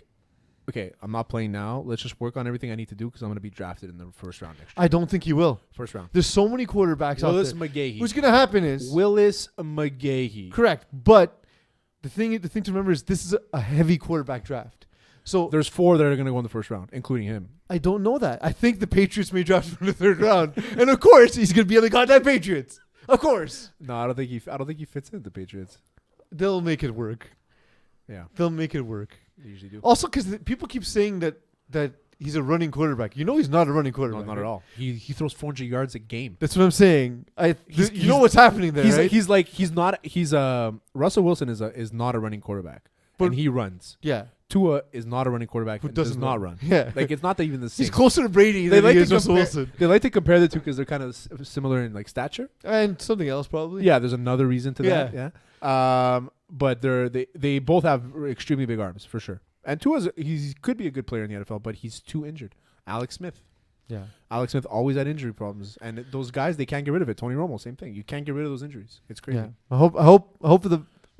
[SPEAKER 6] okay, I'm not playing now. Let's just work on everything I need to do because I'm going to be drafted in the first round next year.
[SPEAKER 4] I don't think he will.
[SPEAKER 6] First round.
[SPEAKER 4] There's so many quarterbacks out there.
[SPEAKER 6] Willis McGahee.
[SPEAKER 4] What's going to happen is
[SPEAKER 6] Willis McGahee.
[SPEAKER 4] Correct. But the thing to remember is this is a heavy quarterback draft. So
[SPEAKER 6] there's 4 that are going to go in the first round, including him.
[SPEAKER 4] I don't know that. I think the Patriots may draft him in the 3rd round, and of course he's going to be on the goddamn Patriots. Of course.
[SPEAKER 6] No, I don't think he fits in the Patriots.
[SPEAKER 4] They'll make it work.
[SPEAKER 6] Yeah,
[SPEAKER 4] they'll make it work.
[SPEAKER 6] They usually do.
[SPEAKER 4] Also, because people keep saying that he's a running quarterback. You know, he's not a running quarterback.
[SPEAKER 6] No, not at all. He throws 400 yards a game.
[SPEAKER 4] That's what I'm saying. You know what's happening there, right?
[SPEAKER 6] Russell Wilson is not a running quarterback, and he runs.
[SPEAKER 4] Yeah.
[SPEAKER 6] Tua is not a running quarterback who does not run.
[SPEAKER 4] Yeah.
[SPEAKER 6] Like, it's not even the same.
[SPEAKER 4] He's closer to Brady than he is Russell Wilson.
[SPEAKER 6] They like to compare the two because they're kind of similar in like stature.
[SPEAKER 4] And something else probably.
[SPEAKER 6] Yeah, there's another reason to that. Yeah. But they both have extremely big arms for sure. And Tua he could be a good player in the NFL, but he's too injured. Alex Smith.
[SPEAKER 4] Yeah.
[SPEAKER 6] Alex Smith always had injury problems, and those guys, they can't get rid of it. Tony Romo, same thing. You can't get rid of those injuries. It's crazy.
[SPEAKER 4] Yeah. I hope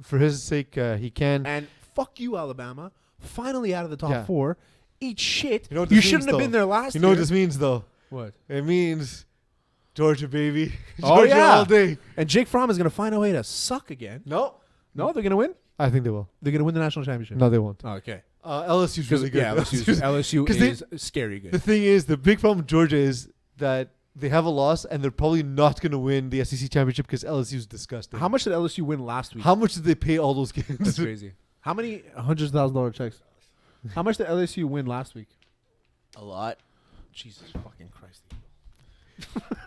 [SPEAKER 4] for his sake he can.
[SPEAKER 6] And fuck you, Alabama. Finally out of the top 4. Eat shit.
[SPEAKER 4] You know what
[SPEAKER 6] you
[SPEAKER 4] this
[SPEAKER 6] shouldn't
[SPEAKER 4] means,
[SPEAKER 6] have been there last year.
[SPEAKER 4] You know what this means, though?
[SPEAKER 6] What?
[SPEAKER 4] It means Georgia, baby.
[SPEAKER 6] Georgia
[SPEAKER 4] all day.
[SPEAKER 6] And Jake Fromm is going to find a way to suck again.
[SPEAKER 4] No,
[SPEAKER 6] they're going to win?
[SPEAKER 4] I think they will.
[SPEAKER 6] They're going to win the national championship.
[SPEAKER 4] No, they won't.
[SPEAKER 6] Oh, okay.
[SPEAKER 4] LSU's really good.
[SPEAKER 6] Yeah, LSU is scary good.
[SPEAKER 4] The thing is, the big problem with Georgia is that they have a loss, and they're probably not going to win the SEC championship because LSU is disgusting.
[SPEAKER 6] How much did LSU win last week?
[SPEAKER 4] How much did they pay all those kids?
[SPEAKER 6] That's crazy. How many $100,000 checks? How much did LSU win last week?
[SPEAKER 7] A lot.
[SPEAKER 6] Jesus fucking Christ.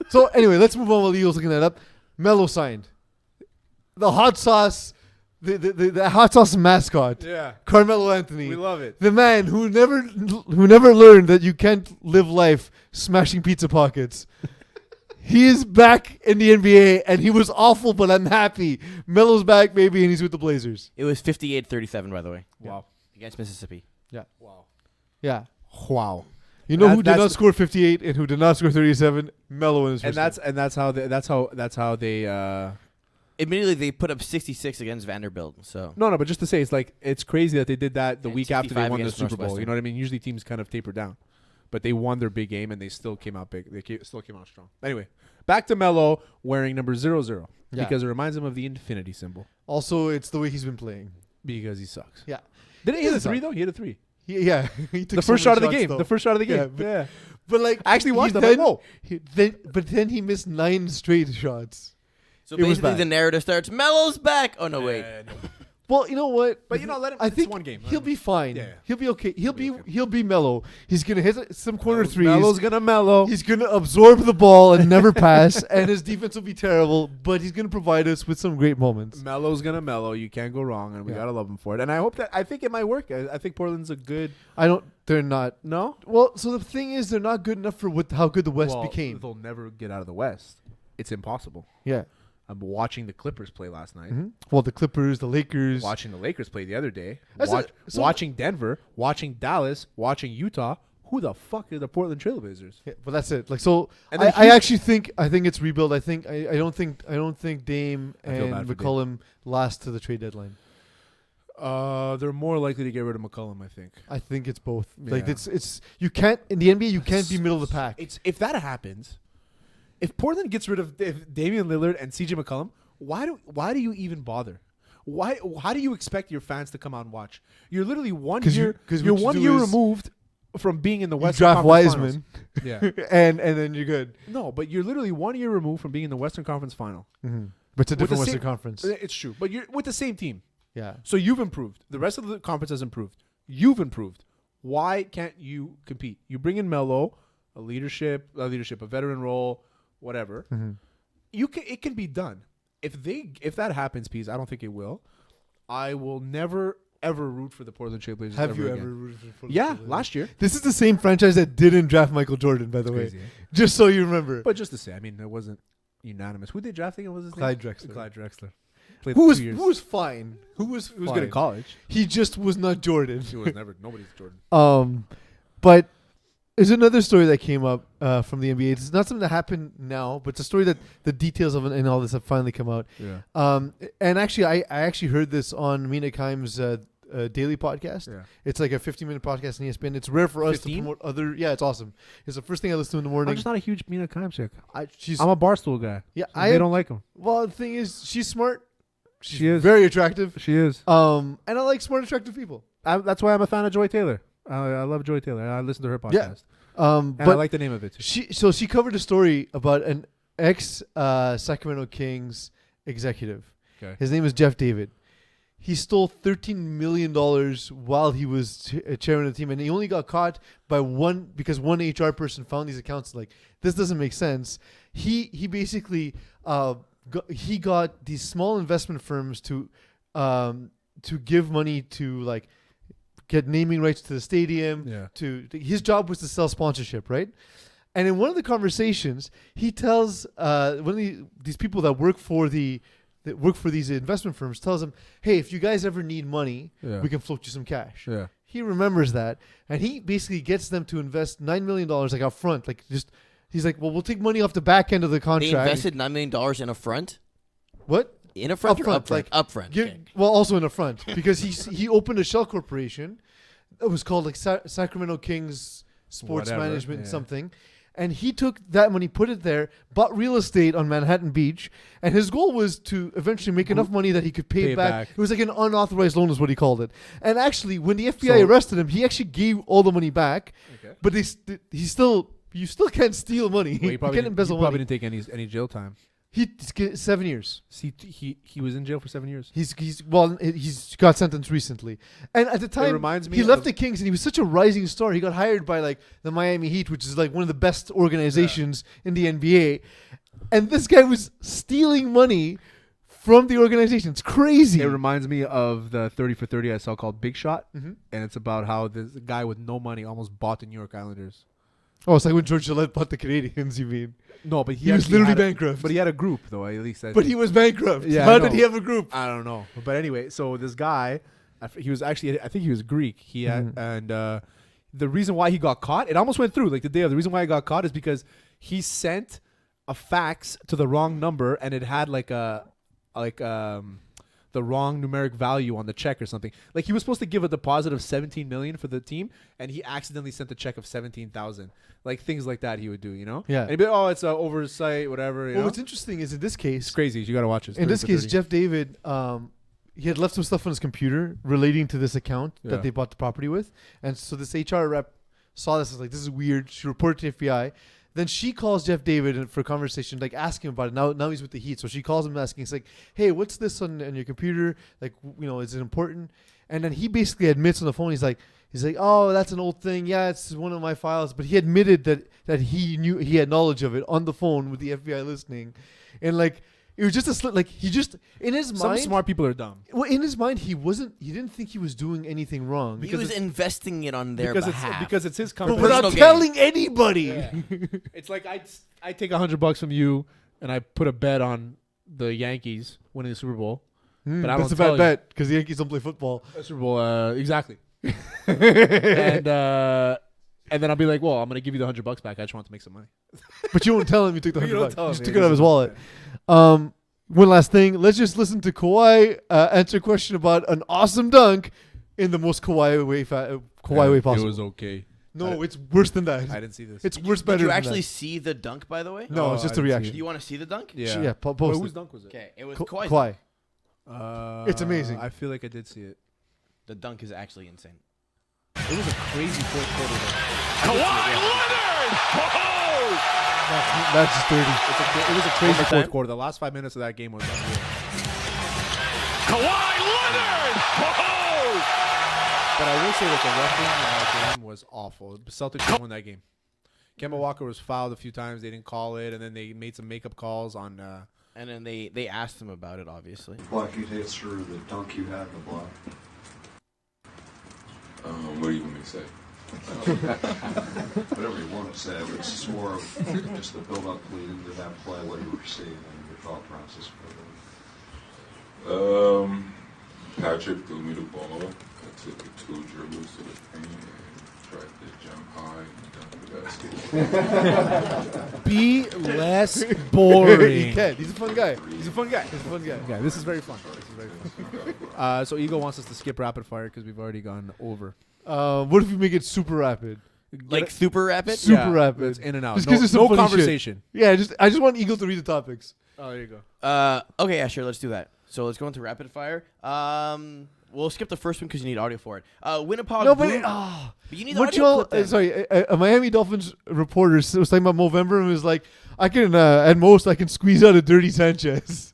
[SPEAKER 4] So anyway, let's move on while the Eagles looking that up. Melo signed. The hot sauce, the hot sauce mascot.
[SPEAKER 6] Yeah.
[SPEAKER 4] Carmelo Anthony.
[SPEAKER 6] We love it.
[SPEAKER 4] The man who never learned that you can't live life smashing pizza pockets. He is back in the NBA, and he was awful, but I'm happy. Melo's back, baby, and he's with the Blazers.
[SPEAKER 7] It was 58-37, by the way.
[SPEAKER 6] Wow.
[SPEAKER 7] Against Mississippi.
[SPEAKER 4] Yeah.
[SPEAKER 6] Wow.
[SPEAKER 4] Yeah.
[SPEAKER 6] Wow.
[SPEAKER 4] You know who did not score 58 and who did not score 37? Melo in his first game.
[SPEAKER 6] And that's how they
[SPEAKER 7] Admittedly, they put up 66 against Vanderbilt. So
[SPEAKER 6] No, but just to say, it's crazy that they did that the week after they won the
[SPEAKER 7] against
[SPEAKER 6] Super Bowl.
[SPEAKER 7] Northwestern.
[SPEAKER 6] You know what I mean? Usually teams kind of taper down. But they won their big game, and they still came out big. Still came out strong. Anyway, back to Melo wearing number 00 because it reminds him of the infinity symbol.
[SPEAKER 4] Also, it's the way he's been playing.
[SPEAKER 6] Because he sucks.
[SPEAKER 4] Yeah.
[SPEAKER 6] Did he hit a 3, though? He hit a 3.
[SPEAKER 4] Yeah. He took
[SPEAKER 6] The first shot of the
[SPEAKER 4] shots,
[SPEAKER 6] game.
[SPEAKER 4] though.
[SPEAKER 6] The first shot of the game.
[SPEAKER 4] Yeah. But like,
[SPEAKER 6] I actually watched that.
[SPEAKER 4] Then,
[SPEAKER 6] Whoa.
[SPEAKER 4] But then he missed 9 straight shots.
[SPEAKER 7] So
[SPEAKER 4] It was
[SPEAKER 7] basically,
[SPEAKER 4] bad.
[SPEAKER 7] the narrative starts, Melo's back. Oh, no, wait.
[SPEAKER 6] No.
[SPEAKER 4] Well, you know what?
[SPEAKER 6] But let him.
[SPEAKER 4] I
[SPEAKER 6] it's
[SPEAKER 4] think
[SPEAKER 6] one game.
[SPEAKER 4] he'll be fine.
[SPEAKER 6] Yeah.
[SPEAKER 4] He'll be okay. He'll be mellow. He's gonna hit some corner threes.
[SPEAKER 6] Melo's gonna mellow.
[SPEAKER 4] He's gonna absorb the ball and never pass, and his defense will be terrible. But he's gonna provide us with some great moments.
[SPEAKER 6] Melo's gonna mellow. You can't go wrong, and we gotta love him for it. And I think it might work. I think Portland's a good.
[SPEAKER 4] They're not.
[SPEAKER 6] No.
[SPEAKER 4] Well, so the thing is, they're not good enough for how good the West became.
[SPEAKER 6] They'll never get out of the West. It's impossible.
[SPEAKER 4] Yeah.
[SPEAKER 6] I'm watching the Clippers play last night.
[SPEAKER 4] Mm-hmm. Well, the Clippers, the Lakers.
[SPEAKER 6] Watching the Lakers play the other day.
[SPEAKER 4] So
[SPEAKER 6] Watching Denver. Watching Dallas. Watching Utah. Who the fuck are the Portland Trailblazers?
[SPEAKER 4] Yeah, well, that's it. Like, so
[SPEAKER 6] And
[SPEAKER 4] I
[SPEAKER 6] then
[SPEAKER 4] actually think it's rebuild. I don't think Dame
[SPEAKER 6] I feel
[SPEAKER 4] and
[SPEAKER 6] bad for
[SPEAKER 4] McCollum last to the trade deadline.
[SPEAKER 6] They're more likely to get rid of McCollum, I think.
[SPEAKER 4] I think it's both. Like,
[SPEAKER 6] Yeah.
[SPEAKER 4] it's you can't in the NBA. You can't be middle of the pack.
[SPEAKER 6] It's if that happens, if Portland gets rid of Damian Lillard and CJ McCollum, why do you even bother? How do you expect your fans to come out and watch? You're literally 1 year. You're 1 year removed from being in the Western
[SPEAKER 4] draft
[SPEAKER 6] Conference
[SPEAKER 4] Wiseman,
[SPEAKER 6] Finals. Yeah,
[SPEAKER 4] and then you're good.
[SPEAKER 6] No, but you're literally 1 year removed from being in the Western Conference Final.
[SPEAKER 4] Mm-hmm. But it's a
[SPEAKER 6] With the
[SPEAKER 4] different Western
[SPEAKER 6] same-
[SPEAKER 4] Conference.
[SPEAKER 6] It's true, but you're with the same team.
[SPEAKER 4] Yeah.
[SPEAKER 6] So you've improved. The rest of the conference has improved. You've improved. Why can't you compete? You bring in Melo, a veteran role, whatever.
[SPEAKER 4] Mm-hmm.
[SPEAKER 6] It can be done. If that happens, Pease, I don't think it will. I will never ever root for the Portland Trailblazers.
[SPEAKER 4] Have you
[SPEAKER 6] again.
[SPEAKER 4] ever rooted for the
[SPEAKER 6] Yeah,
[SPEAKER 4] Trailblazers?
[SPEAKER 6] last year.
[SPEAKER 4] This is the same franchise that didn't draft Michael Jordan, by the way.
[SPEAKER 6] Crazy, eh?
[SPEAKER 4] Just so you remember.
[SPEAKER 6] But just to say, I mean, it wasn't unanimous. Who they drafting? What was his
[SPEAKER 4] Clyde
[SPEAKER 6] name?
[SPEAKER 4] Drexler.
[SPEAKER 6] Clyde Drexler. Played
[SPEAKER 4] Who
[SPEAKER 6] 2 years.
[SPEAKER 4] was fine. Who was
[SPEAKER 6] good in college?
[SPEAKER 4] He just was not Jordan.
[SPEAKER 6] He was never. Nobody's Jordan.
[SPEAKER 4] But there's another story that came up from the NBA. It's not something that happened now, but it's a story that the details of it and all this have finally come out.
[SPEAKER 6] Yeah.
[SPEAKER 4] And actually, I actually heard this on Mina Kime's daily podcast.
[SPEAKER 6] Yeah.
[SPEAKER 4] It's like a 15-minute podcast on ESPN. It's rare for us
[SPEAKER 6] 15?
[SPEAKER 4] to promote other. Yeah, it's awesome. It's the first thing I listen to in the morning.
[SPEAKER 6] I'm just not a huge Mina Kimes chick.
[SPEAKER 4] I'm
[SPEAKER 6] I'm a Barstool guy.
[SPEAKER 4] Yeah,
[SPEAKER 6] They don't like him.
[SPEAKER 4] Well, the thing is, she's smart.
[SPEAKER 6] She is
[SPEAKER 4] very attractive.
[SPEAKER 6] She is.
[SPEAKER 4] And I like smart, attractive people.
[SPEAKER 6] That's why I'm a fan of Joy Taylor. I love Joy Taylor. I listen to her podcast.
[SPEAKER 4] Yeah.
[SPEAKER 6] And
[SPEAKER 4] But
[SPEAKER 6] I like the name of it too.
[SPEAKER 4] She covered a story about an ex Sacramento Kings executive.
[SPEAKER 6] Okay.
[SPEAKER 4] His name is Jeff David. He stole $13 million while he was chairman of the team, and he only got caught by because one HR person found these accounts. Like, this doesn't make sense. He basically he got these small investment firms to give money to, like, get naming rights to the stadium.
[SPEAKER 6] Yeah.
[SPEAKER 4] His job was to sell sponsorship, right? And in one of the conversations, he tells one of these people that work for these investment firms, tells them, "Hey, if you guys ever need money, we can float you some cash."
[SPEAKER 6] Yeah.
[SPEAKER 4] He remembers that, and he basically gets them to invest $9 million, like, up front. Like, just he's like, "Well, we'll take money off the back end of the contract."
[SPEAKER 7] They invested $9 million in a front?
[SPEAKER 4] What?
[SPEAKER 7] In a front or
[SPEAKER 4] Upfront,
[SPEAKER 7] upfront?
[SPEAKER 4] like,
[SPEAKER 7] Upfront. Okay.
[SPEAKER 4] Well, also in a front, because he opened a shell corporation. It was called, like, Sacramento Kings Sports
[SPEAKER 6] Whatever,
[SPEAKER 4] Management
[SPEAKER 6] yeah.
[SPEAKER 4] something. And he took that money, put it there, bought real estate on Manhattan Beach, and his goal was to eventually make enough money that he could pay it back. It was like an unauthorized loan is what he called it. And actually, when the FBI arrested him, he actually gave all the money back. Okay. But you still can't steal money.
[SPEAKER 6] Well,
[SPEAKER 4] you can't embezzle money.
[SPEAKER 6] probably didn't take any jail time.
[SPEAKER 4] He's 7 years.
[SPEAKER 6] He was in jail for 7 years.
[SPEAKER 4] He's got sentenced recently, and at the time
[SPEAKER 6] reminds me
[SPEAKER 4] he left
[SPEAKER 6] of-
[SPEAKER 4] the Kings, and he was such a rising star. He got hired by, like, the Miami Heat, which is, like, one of the best organizations in the NBA, and this guy was stealing money from the organization. It's crazy.
[SPEAKER 6] It reminds me of the 30 for 30 I saw called Big Shot,
[SPEAKER 4] Mhm.
[SPEAKER 6] and it's about how this guy with no money almost bought the New York Islanders.
[SPEAKER 4] Oh, it's like when George Gillette bought the Canadians. You mean?
[SPEAKER 6] No, but
[SPEAKER 4] he was
[SPEAKER 6] actually
[SPEAKER 4] literally
[SPEAKER 6] had
[SPEAKER 4] bankrupt.
[SPEAKER 6] But he had a group, though. At least.
[SPEAKER 4] But he was bankrupt.
[SPEAKER 6] Yeah,
[SPEAKER 4] How
[SPEAKER 6] I
[SPEAKER 4] did
[SPEAKER 6] know.
[SPEAKER 4] he have a group?
[SPEAKER 6] I don't know. But anyway, so this guy, he was actually, I think he was Greek. He had, and the reason why he got caught, it almost went through, like, the day of. The reason why he got caught is because he sent a fax to the wrong number, and it had the wrong numeric value on the check or something. Like, he was supposed to give a deposit of $17 million for the team, and he accidentally sent a check of $17,000. Like, things like that he would do, you know?
[SPEAKER 4] Yeah.
[SPEAKER 6] And he'd be, oh, it's an oversight, whatever. You know?
[SPEAKER 4] What's interesting is in this case,
[SPEAKER 6] It's crazy. You got to watch it.
[SPEAKER 4] in this case, Jeff David, he had left some stuff on his computer relating to this account
[SPEAKER 6] Yeah.
[SPEAKER 4] that they bought the property with, and so this HR rep saw this and was like, "This is weird." She reported to FBI. Then she calls Jeff David for a conversation, like, asking him about it. Now he's with the Heat, so she calls him asking, it's like, "Hey, what's this on your computer? Like, is it important?" And then he basically admits on the phone, he's like, "Oh, that's an old thing. Yeah, it's one of my files." But he admitted that he knew, he had knowledge of it on the phone with the FBI listening, and, like, it was just a slip. Like, he just, in his
[SPEAKER 6] Some
[SPEAKER 4] mind,
[SPEAKER 6] smart people are dumb.
[SPEAKER 4] well, in his mind, he didn't think he was doing anything wrong.
[SPEAKER 7] He was investing it on their behalf.
[SPEAKER 6] Because it's his
[SPEAKER 4] But
[SPEAKER 6] company.
[SPEAKER 4] without
[SPEAKER 7] Personal
[SPEAKER 4] telling anybody.
[SPEAKER 6] Yeah. It's like I take $100 from you and I put a bet on the Yankees winning the Super Bowl.
[SPEAKER 4] But
[SPEAKER 6] I
[SPEAKER 4] that's a
[SPEAKER 6] don't
[SPEAKER 4] bad bet because the Yankees don't play football.
[SPEAKER 6] Super Bowl, exactly. and then I'll be like, well, I'm gonna give you the $100 back. I just want to make some money.
[SPEAKER 4] But you won't tell him you took the
[SPEAKER 6] You don't
[SPEAKER 4] $100.
[SPEAKER 6] tell
[SPEAKER 4] You
[SPEAKER 6] him,
[SPEAKER 4] just
[SPEAKER 6] yeah,
[SPEAKER 4] took it out of his wallet. One last thing. Let's just listen to Kawhi answer a question about an awesome dunk in the most Kawhi way possible.
[SPEAKER 6] It was okay.
[SPEAKER 4] No, it's worse than that.
[SPEAKER 6] I didn't see this.
[SPEAKER 4] It's
[SPEAKER 7] Did
[SPEAKER 4] worse better
[SPEAKER 7] you
[SPEAKER 4] than
[SPEAKER 7] actually
[SPEAKER 4] that.
[SPEAKER 7] see the dunk, by the way?
[SPEAKER 4] No, it's just a
[SPEAKER 6] I didn't see
[SPEAKER 4] reaction.
[SPEAKER 7] Do you want to see the dunk?
[SPEAKER 6] Yeah.
[SPEAKER 4] Post
[SPEAKER 6] whose
[SPEAKER 4] it.
[SPEAKER 6] dunk was it?
[SPEAKER 7] Okay, it was
[SPEAKER 4] Kawhi.
[SPEAKER 7] Kawhi's
[SPEAKER 4] Kawhi. It's amazing.
[SPEAKER 6] I feel like I did see it.
[SPEAKER 7] The dunk is actually insane.
[SPEAKER 6] It was a crazy fourth quarter.
[SPEAKER 11] Kawhi Leonard! Oh!
[SPEAKER 4] That's just dirty.
[SPEAKER 6] It was a
[SPEAKER 7] One
[SPEAKER 6] crazy
[SPEAKER 7] more
[SPEAKER 6] fourth
[SPEAKER 7] time.
[SPEAKER 6] quarter. The last 5 minutes of that game was unreal.
[SPEAKER 11] Kawhi Leonard! Oh!
[SPEAKER 6] But I will say that the refereeing in that game was awful. The Celtics didn't win that game. Kemba Walker was fouled a few times. They didn't call it, and then they made some makeup calls on.
[SPEAKER 7] And then they asked him about it, obviously.
[SPEAKER 13] Block, you answer the dunk you had in the block.
[SPEAKER 14] What do you want me to say?
[SPEAKER 13] Whatever you want to say, but it's just more of just the build-up leading into that play, what you were seeing and your thought process.
[SPEAKER 14] Patrick threw me the ball. I took it 2 dribbles to the paint and tried to jump high and dunk the basket.
[SPEAKER 6] Be less boring.
[SPEAKER 4] He can. He's a fun guy.
[SPEAKER 6] He's a fun guy. Okay, this is very fun. So Eagle wants us to skip rapid fire because we've already gone over.
[SPEAKER 4] What if we make it super rapid?
[SPEAKER 7] Like super rapid?
[SPEAKER 4] Super rapid.
[SPEAKER 6] It's in and out.
[SPEAKER 4] Just
[SPEAKER 6] No,
[SPEAKER 4] 'cause it's some
[SPEAKER 6] no
[SPEAKER 4] funny
[SPEAKER 6] conversation.
[SPEAKER 4] shit. Yeah, I just want Eagle to read the topics.
[SPEAKER 6] Oh, there you go.
[SPEAKER 7] Okay, yeah, sure. Let's do that. So let's go into rapid fire. We'll skip the first one because you need audio for it. Winnipeg.
[SPEAKER 4] No,
[SPEAKER 7] Blue-
[SPEAKER 4] but
[SPEAKER 7] but you need
[SPEAKER 4] what
[SPEAKER 7] audio
[SPEAKER 4] y'all?
[SPEAKER 7] clip then.
[SPEAKER 4] A Miami Dolphins reporter was talking about Movember and was like, "I can at most I can squeeze out a dirty Sanchez."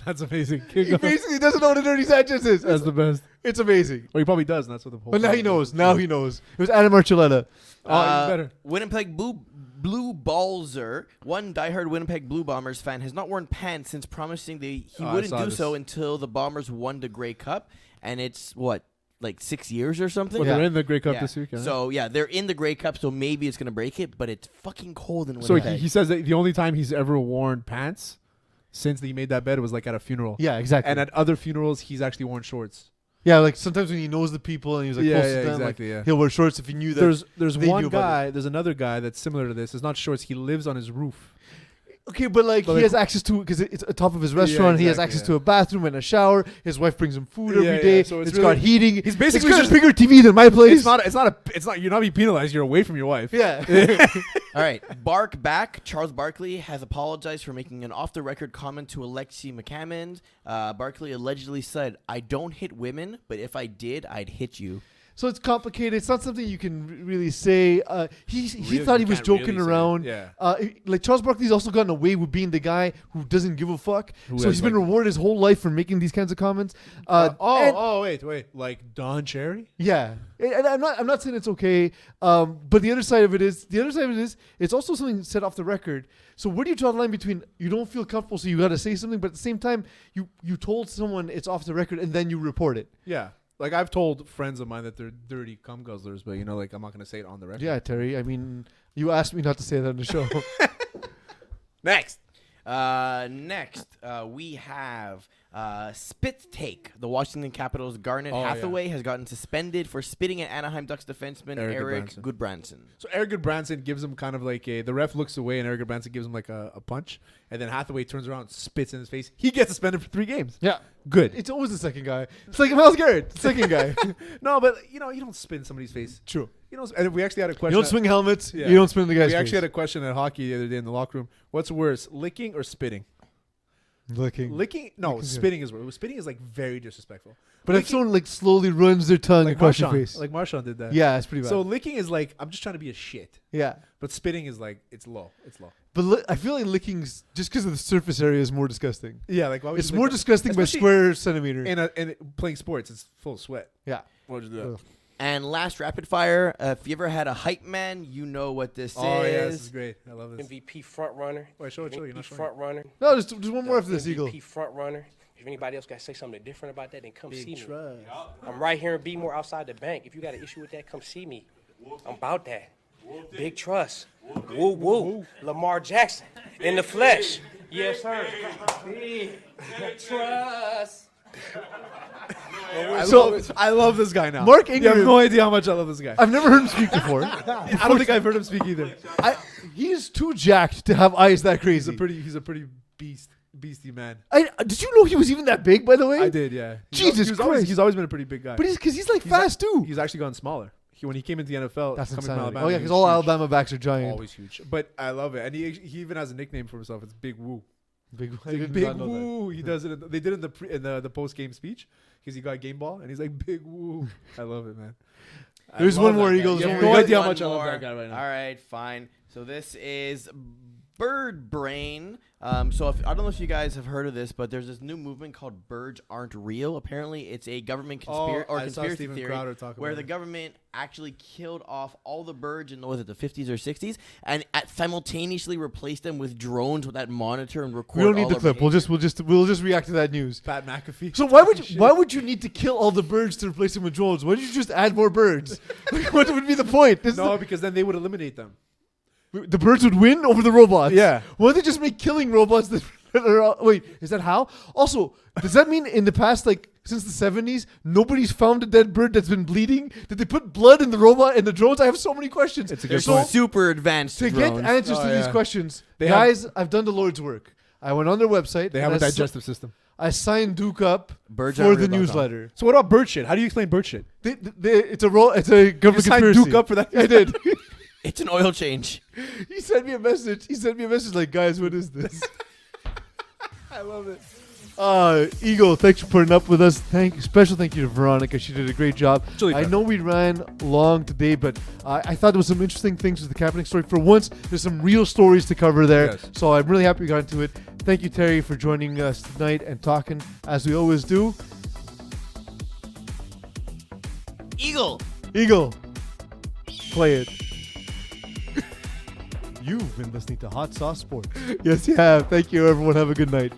[SPEAKER 6] That's amazing.
[SPEAKER 4] He basically doesn't know what a dirty Sanchez is.
[SPEAKER 6] That's the best.
[SPEAKER 4] It's amazing.
[SPEAKER 6] Well, he probably does, and that's what the whole.
[SPEAKER 4] But now
[SPEAKER 6] point
[SPEAKER 4] he
[SPEAKER 6] is.
[SPEAKER 4] knows. Now he knows. It was Adam Archuleta.
[SPEAKER 6] Even better.
[SPEAKER 7] Winnipeg Blue Balzer, one diehard Winnipeg Blue Bombers fan, has not worn pants since promising he wouldn't
[SPEAKER 6] saw
[SPEAKER 7] do
[SPEAKER 6] this.
[SPEAKER 7] so until the Bombers won the Grey Cup, and it's like 6 years or something.
[SPEAKER 6] Well, they're in the Grey Cup this week.
[SPEAKER 7] So yeah, they're in the Grey Cup, so maybe it's gonna break it, but it's fucking cold in
[SPEAKER 6] So
[SPEAKER 7] Winnipeg.
[SPEAKER 6] he says that the only time he's ever worn pants since he made that bed was like at a funeral.
[SPEAKER 4] Yeah, exactly.
[SPEAKER 6] And at other funerals, he's actually worn shorts.
[SPEAKER 4] Yeah, like sometimes when he knows the people and he's like close to them,
[SPEAKER 6] exactly.
[SPEAKER 4] like, he'll wear shorts if he knew that.
[SPEAKER 6] There's
[SPEAKER 4] they
[SPEAKER 6] one
[SPEAKER 4] knew about
[SPEAKER 6] guy. There's another guy that's similar to this. It's not shorts. He lives on his roof.
[SPEAKER 4] Okay, but like he has access to because it's atop of his restaurant. He has access to a bathroom and a shower. His wife brings him food every day.
[SPEAKER 6] So
[SPEAKER 4] it's
[SPEAKER 6] really,
[SPEAKER 4] got heating.
[SPEAKER 6] He's basically
[SPEAKER 4] got
[SPEAKER 6] just
[SPEAKER 4] a bigger TV than my place.
[SPEAKER 6] It's not. You're not being penalized. You're away from your wife.
[SPEAKER 4] Yeah.
[SPEAKER 7] All right, Bark back. Charles Barkley has apologized for making an off-the-record comment to Alexi McCammond. Barkley allegedly said, "I don't hit women, but if I did, I'd hit you."
[SPEAKER 4] So it's complicated. It's not something you can really say. He thought he was joking around.
[SPEAKER 6] Yeah.
[SPEAKER 4] Like Charles Barkley's also gotten away with being the guy who doesn't give a fuck.
[SPEAKER 6] Who
[SPEAKER 4] So
[SPEAKER 6] has,
[SPEAKER 4] he's been
[SPEAKER 6] like-
[SPEAKER 4] rewarded his whole life for making these kinds of comments.
[SPEAKER 6] Wait. Like Don Cherry?
[SPEAKER 4] Yeah, and I'm not saying it's okay. But the other side of it is it's also something set off the record. So where do you draw the line between you don't feel comfortable, so you got to say something, but at the same time you told someone it's off the record and then you report it?
[SPEAKER 6] Yeah. Like I've told friends of mine that they're dirty cum guzzlers, but like I'm not gonna say it on the record.
[SPEAKER 4] Yeah, Terry. I mean, you asked me not to say that on the show.
[SPEAKER 7] Next, we have spit take. The Washington Capitals' Garnet Hathaway has gotten suspended for spitting at Anaheim Ducks defenseman Eric Goodbranson.
[SPEAKER 6] So Eric Goodbranson gives him kind of like the ref looks away and Eric Goodbranson gives him like a punch, and then Hathaway turns around and spits in his face. He gets suspended for 3 games.
[SPEAKER 4] Yeah.
[SPEAKER 6] Good.
[SPEAKER 4] It's always the second guy. It's like Myles Garrett, the second guy.
[SPEAKER 6] No, but you don't spit in somebody's face.
[SPEAKER 4] True.
[SPEAKER 6] And we actually had a question.
[SPEAKER 4] You don't swing helmets. Yeah. You don't spin in the guy's face.
[SPEAKER 6] We actually had a question at hockey the other day in the locker room. What's worse, licking or spitting?
[SPEAKER 4] Licking.
[SPEAKER 6] No, spitting is worse. Spitting is like very disrespectful.
[SPEAKER 4] But if someone like slowly runs their tongue across your face,
[SPEAKER 6] like Marshawn did that.
[SPEAKER 4] Yeah, it's pretty bad.
[SPEAKER 6] So licking is like I'm just trying to be a shit.
[SPEAKER 4] Yeah.
[SPEAKER 6] But spitting is like it's low. It's low.
[SPEAKER 4] But I feel like licking's just because of the surface area is more disgusting.
[SPEAKER 6] Yeah, like why would
[SPEAKER 4] it's
[SPEAKER 6] you
[SPEAKER 4] more
[SPEAKER 6] lick
[SPEAKER 4] disgusting by square centimeter.
[SPEAKER 6] And playing sports, it's full of sweat.
[SPEAKER 4] Yeah.
[SPEAKER 6] Why would you do that?
[SPEAKER 7] And last rapid fire. If you ever had a hype man, you know what this is.
[SPEAKER 6] Oh yeah, this is great. I love this.
[SPEAKER 15] MVP front runner.
[SPEAKER 6] Wait, show it. You're not showing
[SPEAKER 15] front runner.
[SPEAKER 4] No, there's one more after this, Eagle.
[SPEAKER 15] MVP front runner. If anybody else got to say something different about that, then come see me. I'm right here in Beemore outside the bank. If you got an issue with that, come see me. I'm about that. Big trust. Woo woo. Lamar Jackson in the flesh. Yes, sir. Trust.
[SPEAKER 6] I love this guy now.
[SPEAKER 4] Mark
[SPEAKER 6] You have
[SPEAKER 4] Ingram.
[SPEAKER 6] no idea how much I love this guy.
[SPEAKER 4] I've never heard him speak before.
[SPEAKER 6] I don't think I've heard him speak either.
[SPEAKER 4] He's too jacked to have eyes that crazy.
[SPEAKER 6] He's a pretty beastie man.
[SPEAKER 4] Did you know he was even that big, by the way?
[SPEAKER 6] I did, yeah.
[SPEAKER 4] Jesus Christ.
[SPEAKER 6] He's always been a pretty big guy.
[SPEAKER 4] But he's like fast too.
[SPEAKER 6] He's actually gotten smaller. When he came into the NFL,
[SPEAKER 4] That's
[SPEAKER 6] coming from
[SPEAKER 4] insanity.
[SPEAKER 6] Alabama,
[SPEAKER 4] Oh yeah,
[SPEAKER 6] he
[SPEAKER 4] because
[SPEAKER 6] was
[SPEAKER 4] all
[SPEAKER 6] huge.
[SPEAKER 4] Alabama backs are giant.
[SPEAKER 6] Always huge. But I love it, and he even has a nickname for himself. It's Big Woo.
[SPEAKER 4] Big,
[SPEAKER 6] It's like Big Woo. He does it. They did it in the post game speech because he got game ball, and he's like Big Woo. I love it, man.
[SPEAKER 4] There's one more Eagles.
[SPEAKER 6] You have
[SPEAKER 4] one
[SPEAKER 6] no
[SPEAKER 4] more.
[SPEAKER 6] idea how much I love that guy right now.
[SPEAKER 7] All right, fine. So this is Bird Brain. So I don't know if you guys have heard of this, but there's this new movement called Birds Aren't Real. Apparently, it's a government conspiracy
[SPEAKER 6] Stephen
[SPEAKER 7] theory
[SPEAKER 6] Crowder talk
[SPEAKER 7] where
[SPEAKER 6] about
[SPEAKER 7] the
[SPEAKER 6] it.
[SPEAKER 7] government actually killed off all the birds in was it the 50s or 60s, and simultaneously replaced them with drones that monitor and record.
[SPEAKER 4] We don't need
[SPEAKER 7] all
[SPEAKER 4] the
[SPEAKER 7] their
[SPEAKER 4] clip. We'll just react to that news.
[SPEAKER 6] Pat McAfee.
[SPEAKER 4] So why would you need to kill all the birds to replace them with drones? Why don't you just add more birds? Like, what would be the point?
[SPEAKER 6] Because then they would eliminate them.
[SPEAKER 4] The birds would win over the robots.
[SPEAKER 6] Yeah.
[SPEAKER 4] Why don't they just make killing robots that are... Wait, is that how? Also, does that mean in the past, like, since the 70s, nobody's found a dead bird that's been bleeding? Did they put blood in the robot and the drones? I have so many questions.
[SPEAKER 6] It's a good
[SPEAKER 7] They're
[SPEAKER 6] point.
[SPEAKER 7] super advanced
[SPEAKER 4] To
[SPEAKER 7] drones.
[SPEAKER 4] get answers to these questions, guys, I've done the Lord's work. I went on their website.
[SPEAKER 6] They have a digestive system.
[SPEAKER 4] I signed Duke up for the
[SPEAKER 7] BirdsAren'tReal.com.
[SPEAKER 4] newsletter.
[SPEAKER 6] So what about bird shit? How do you explain bird shit?
[SPEAKER 4] It's a government
[SPEAKER 6] You signed
[SPEAKER 4] conspiracy.
[SPEAKER 6] Duke up for that?
[SPEAKER 4] I did.
[SPEAKER 7] It's an oil change.
[SPEAKER 4] He sent me a message. Like, guys, what is this?
[SPEAKER 6] I love it.
[SPEAKER 4] Eagle, thanks for putting up with us. Special thank you to Veronica. She did a great job.
[SPEAKER 6] Really
[SPEAKER 4] I
[SPEAKER 6] fun.
[SPEAKER 4] know we ran long today, but I thought there was some interesting things with the Kaepernick story. For once, there's some real stories to cover there.
[SPEAKER 6] Yes.
[SPEAKER 4] So I'm really happy we got into it. Thank you, Terry, for joining us tonight and talking as we always do.
[SPEAKER 7] Eagle.
[SPEAKER 4] Play it.
[SPEAKER 16] You've been listening to Hot Sauce Sports.
[SPEAKER 4] Yes, you have. Thank you, everyone. Have a good night.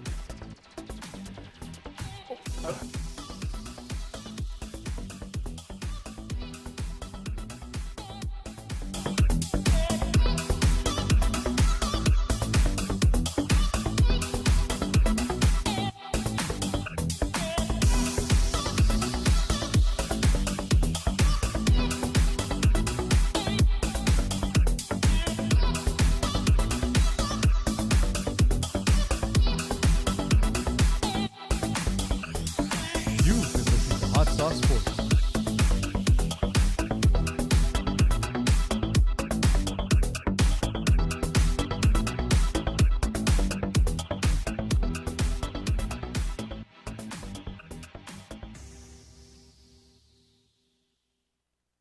[SPEAKER 16] You've been listening to Hot Sauce Sports.